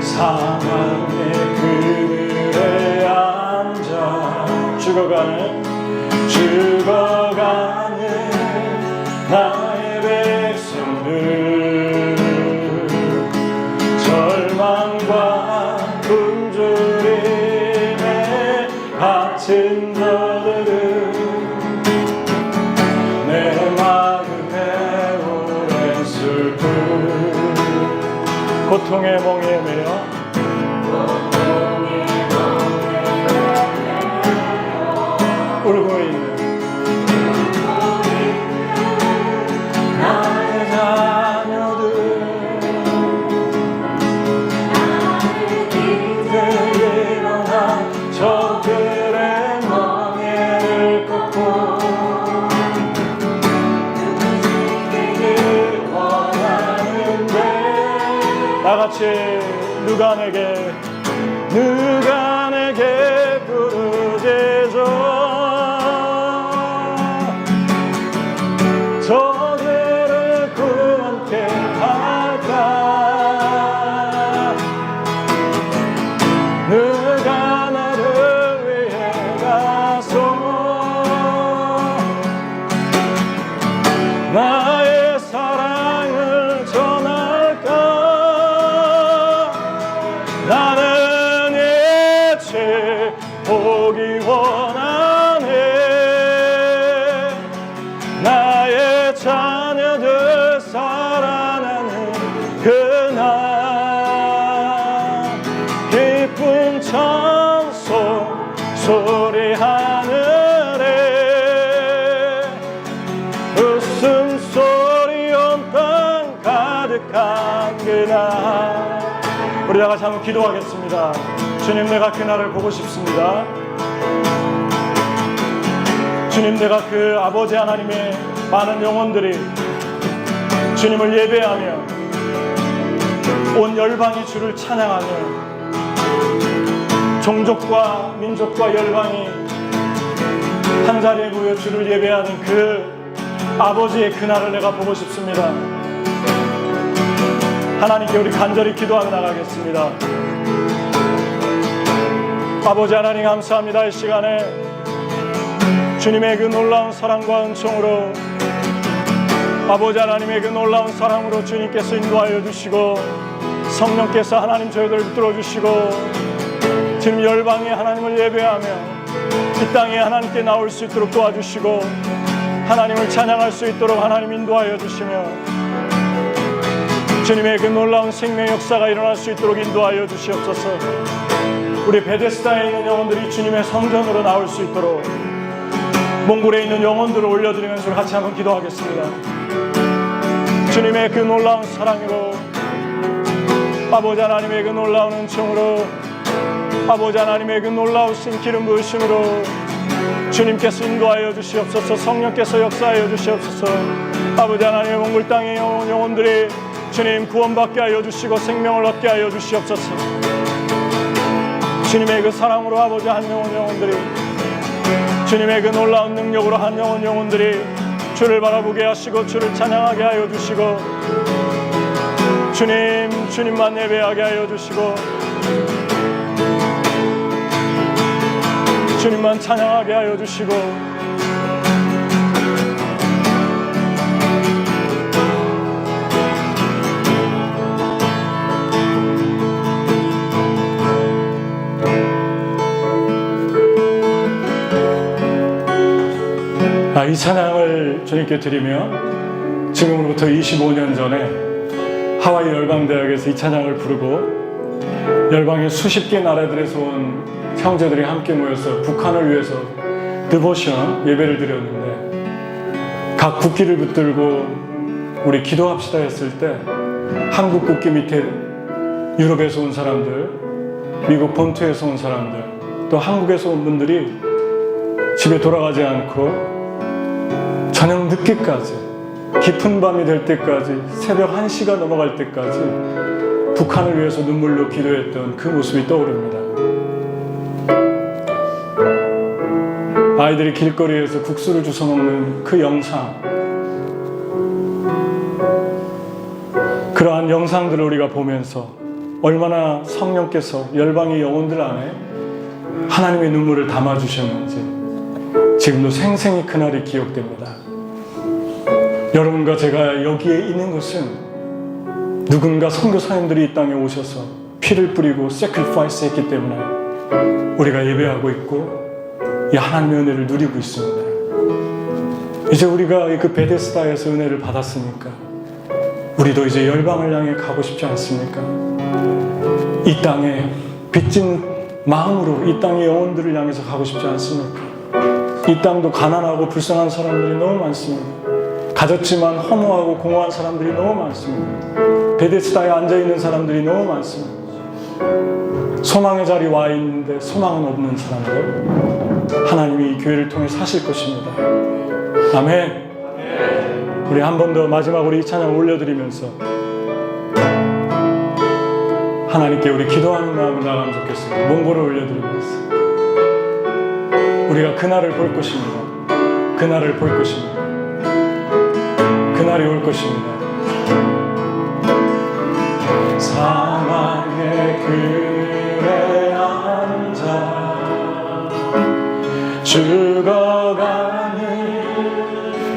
사망의 그늘에 앉아 죽어가는 나의 백성들, 절망과 굶주림에 갇힌 너들은 내 마음에 오랜 슬픔, 고통의 멍에 매여 울고 있는 나의 자녀들, 이제 일어나 저들의 멍에를 꺾고 누구를 원하는데. 다같이 누가 내게 부르짖어 저들을 구원케 할까? 누가 나를 위해 가서 나의 사랑을 전할까? 나는 이제 보기 원하네. 나의 자녀들 살아나는 그날 기쁜 찬송 소리 하늘에 웃음소리 온 땅 가득한 그날. 우리 다 같이 한번 기도하겠습니다. 주님, 내가 그날을 보고 싶습니다. 주님, 내가 그 아버지 하나님의 많은 영혼들이 주님을 예배하며 온 열방이 주를 찬양하며 종족과 민족과 열방이 한자리에 모여 주를 예배하는 그 아버지의 그날을 내가 보고 싶습니다. 하나님께 우리 간절히 기도하며 나가겠습니다. 아버지 하나님, 감사합니다. 이 시간에 주님의 그 놀라운 사랑과 은총으로, 아버지 하나님의 그 놀라운 사랑으로 주님께서 인도하여 주시고 성령께서 하나님 저희들을 붙들어 주시고 지금 열방에 하나님을 예배하며 이 땅에 하나님께 나올 수 있도록 도와주시고 하나님을 찬양할 수 있도록 하나님 인도하여 주시며 주님의 그 놀라운 생명 역사가 일어날 수 있도록 인도하여 주시옵소서. 우리 베데스다에 있는 영혼들이 주님의 성전으로 나올 수 있도록 몽골에 있는 영혼들을 올려드리면서 같이 한번 기도하겠습니다. 주님의 그 놀라운 사랑으로, 아버지 하나님의 그 놀라운 은총으로, 아버지 하나님의 그 놀라우신 기름 부으심으로 주님께서 인도하여 주시옵소서. 성령께서 역사하여 주시옵소서. 아버지 하나님의 몽골 땅의 영혼들이 주님 구원받게 하여 주시고 생명을 얻게 하여 주시옵소서. 주님의 그 사랑으로 아버지 한 영혼들이, 주님의 그 놀라운 능력으로 한 영혼들이 주를 바라보게 하시고 주를 찬양하게 하여 주시고 주님만 예배하게 하여 주시고 주님만 찬양하게 하여 주시고 이 찬양을 주님께 드리며 지금으로부터 25년 전에 하와이 열방대학에서 이 찬양을 부르고 열방의 수십 개 나라들에서 온 형제들이 함께 모여서 북한을 위해서 디보션 예배를 드렸는데 각 국기를 붙들고 우리 기도합시다 했을 때 한국 국기 밑에 유럽에서 온 사람들, 미국 본토에서 온 사람들, 또 한국에서 온 분들이 집에 돌아가지 않고 저녁 늦게까지, 깊은 밤이 될 때까지, 새벽 1시가 넘어갈 때까지 북한을 위해서 눈물로 기도했던 그 모습이 떠오릅니다. 아이들이 길거리에서 국수를 주워 먹는 그 영상, 그러한 영상들을 우리가 보면서 얼마나 성령께서 열방의 영혼들 안에 하나님의 눈물을 담아주셨는지 지금도 생생히 그날이 기억됩니다. 여러분과 제가 여기에 있는 것은 누군가 선교사님들이 이 땅에 오셔서 피를 뿌리고 sacrifice 했기 때문에 우리가 예배하고 있고 이 하나님의 은혜를 누리고 있습니다. 이제 우리가 그 베데스다에서 은혜를 받았으니까 우리도 이제 열방을 향해 가고 싶지 않습니까? 이 땅에 빚진 마음으로 이 땅의 영혼들을 향해서 가고 싶지 않습니까? 이 땅도 가난하고 불쌍한 사람들이 너무 많습니다. 가졌지만 허무하고 공허한 사람들이 너무 많습니다. 베데스다에 앉아있는 사람들이 너무 많습니다. 소망의 자리 와 있는데 소망은 없는 사람들, 하나님이 이 교회를 통해 사실 것입니다. 아멘. 우리 한 번 더 마지막으로 이 찬양 올려드리면서 하나님께 우리 기도하는 마음을 나가면 좋겠습니다. 몽골을 올려드리면서 우리가 그날을 볼 것입니다. 그날을 볼 것입니다. 그날이 올 것입니다. 사망의 그늘에 앉아 죽어가는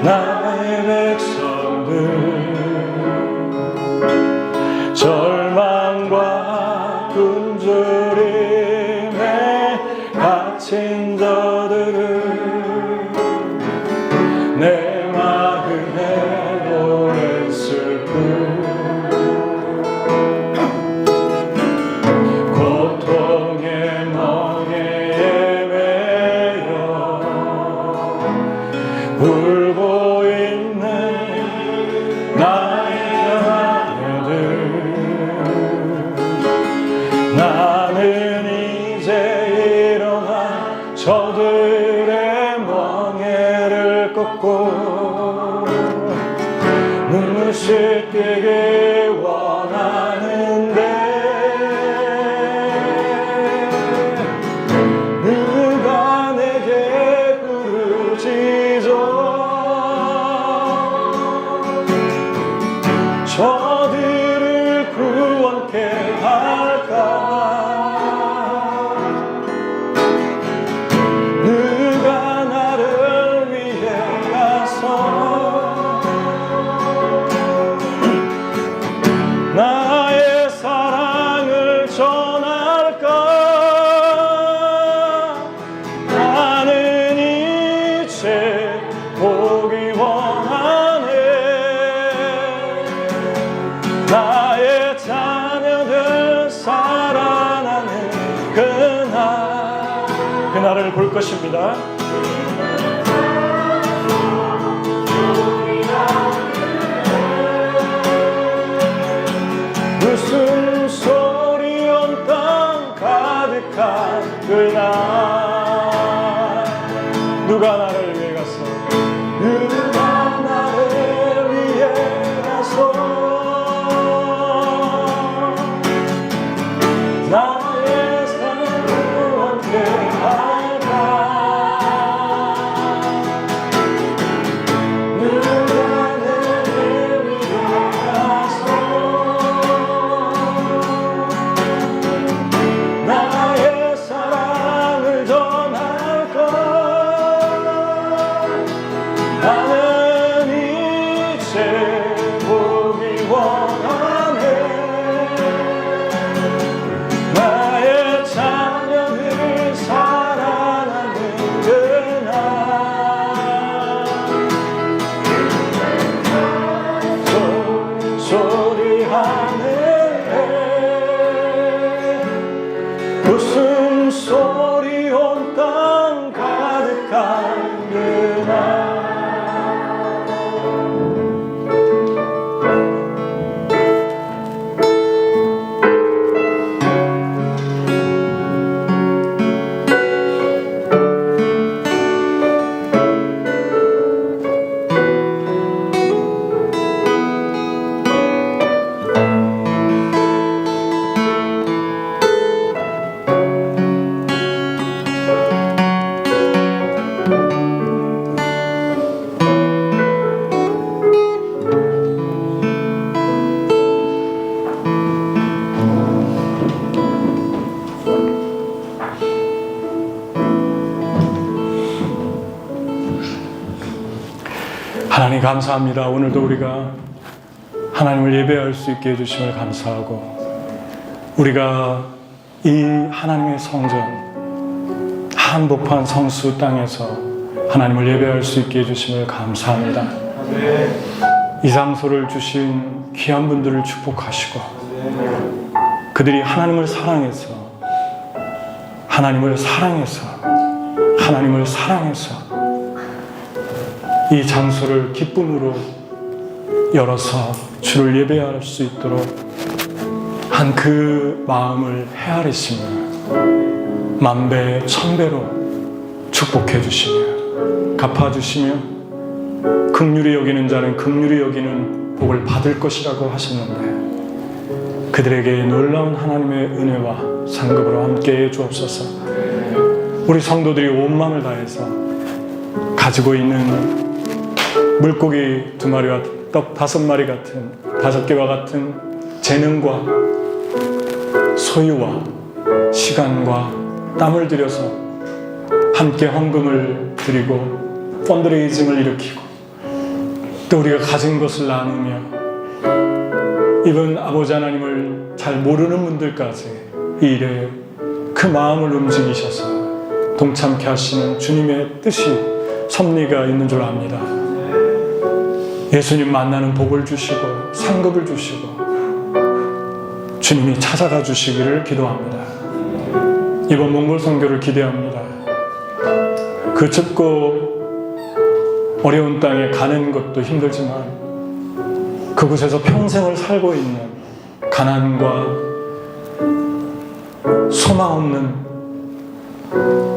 나의 백성들, 절망과 굶주림에 갇힌 저들을 내 마음에 오랜 슬픔, 고통의 멍에에 매여 울고 있는 나의 자녀들, 나는 이제 일어나 저들의 멍에를 꺾고 눈물 씻기길 원하는데 누가 내게 부르짖어 저들을 구원케 할까? 누가 나를 위해 가서 나의 사랑을 전할까? 나는 이제 보기 원하네. 나의 자녀들 살아나는 그날을 볼 것입니다. 웃음소리 온 땅 가득한 그날, 누가 나를 위해 갔어? 누가 나를 위해 가서 나의 삶을 함께 할까? 누가 나를 위해 가서 나의 사랑을 하나님 감사합니다. 오늘도 우리가 하나님을 예배할 수 있게 해주심을 감사하고, 우리가 이 하나님의 성전 한복판 성수 땅에서 하나님을 예배할 수 있게 해주심을 감사합니다. 이 장소를 주신 귀한 분들을 축복하시고, 그들이 하나님을 사랑해서 이 장소를 기쁨으로 열어서 주를 예배할 수 있도록 한 그 마음을 헤아리시며 만배 천배로 축복해 주시며 갚아주시며, 긍휼히 여기는 자는 긍휼히 여기는 복을 받을 것이라고 하셨는데, 그들에게 놀라운 하나님의 은혜와 상급으로 함께해 주옵소서. 우리 성도들이 온 마음을 다해서 가지고 있는 물고기 2마리와 떡 5마리 같은 5개와 같은 재능과 소유와 시간과 땀을 들여서 함께 헌금을 드리고 펀드레이징을 일으키고, 또 우리가 가진 것을 나누며 이번 아버지 하나님을 잘 모르는 분들까지 이 일에 그 마음을 움직이셔서 동참케 하시는 주님의 뜻이 섭리가 있는 줄 압니다. 예수님 만나는 복을 주시고 상급을 주시고 주님이 찾아가 주시기를 기도합니다. 이번 몽골 선교를 기대합니다. 그 춥고 어려운 땅에 가는 것도 힘들지만 그곳에서 평생을 살고 있는 가난과 소망 없는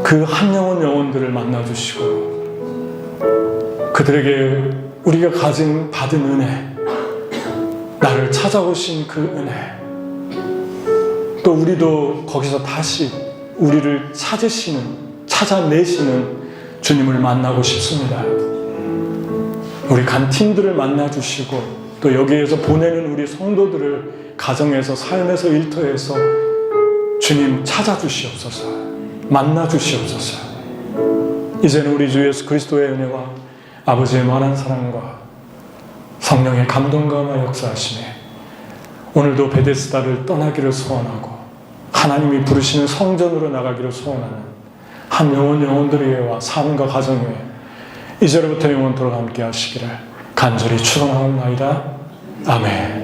그 한 영혼들을 만나주시고, 그들에게 우리가 받은 은혜, 나를 찾아오신 그 은혜, 또 우리도 거기서 다시 우리를 찾아내시는 주님을 만나고 싶습니다. 우리 간 팀들을 만나주시고, 또 여기에서 보내는 우리 성도들을 가정에서, 삶에서, 일터에서 주님 찾아주시옵소서. 만나주시옵소서. 이제는 우리 주 예수 그리스도의 은혜와 아버지의 무한한 사랑과 성령의 감동과 역사하심에 오늘도 베데스다를 떠나기를 소원하고 하나님이 부르시는 성전으로 나가기를 소원하는 한 영혼들의 삶과 가정 위에 이제로부터 영원토록 함께 하시기를 간절히 축원하옵나이다. 아멘.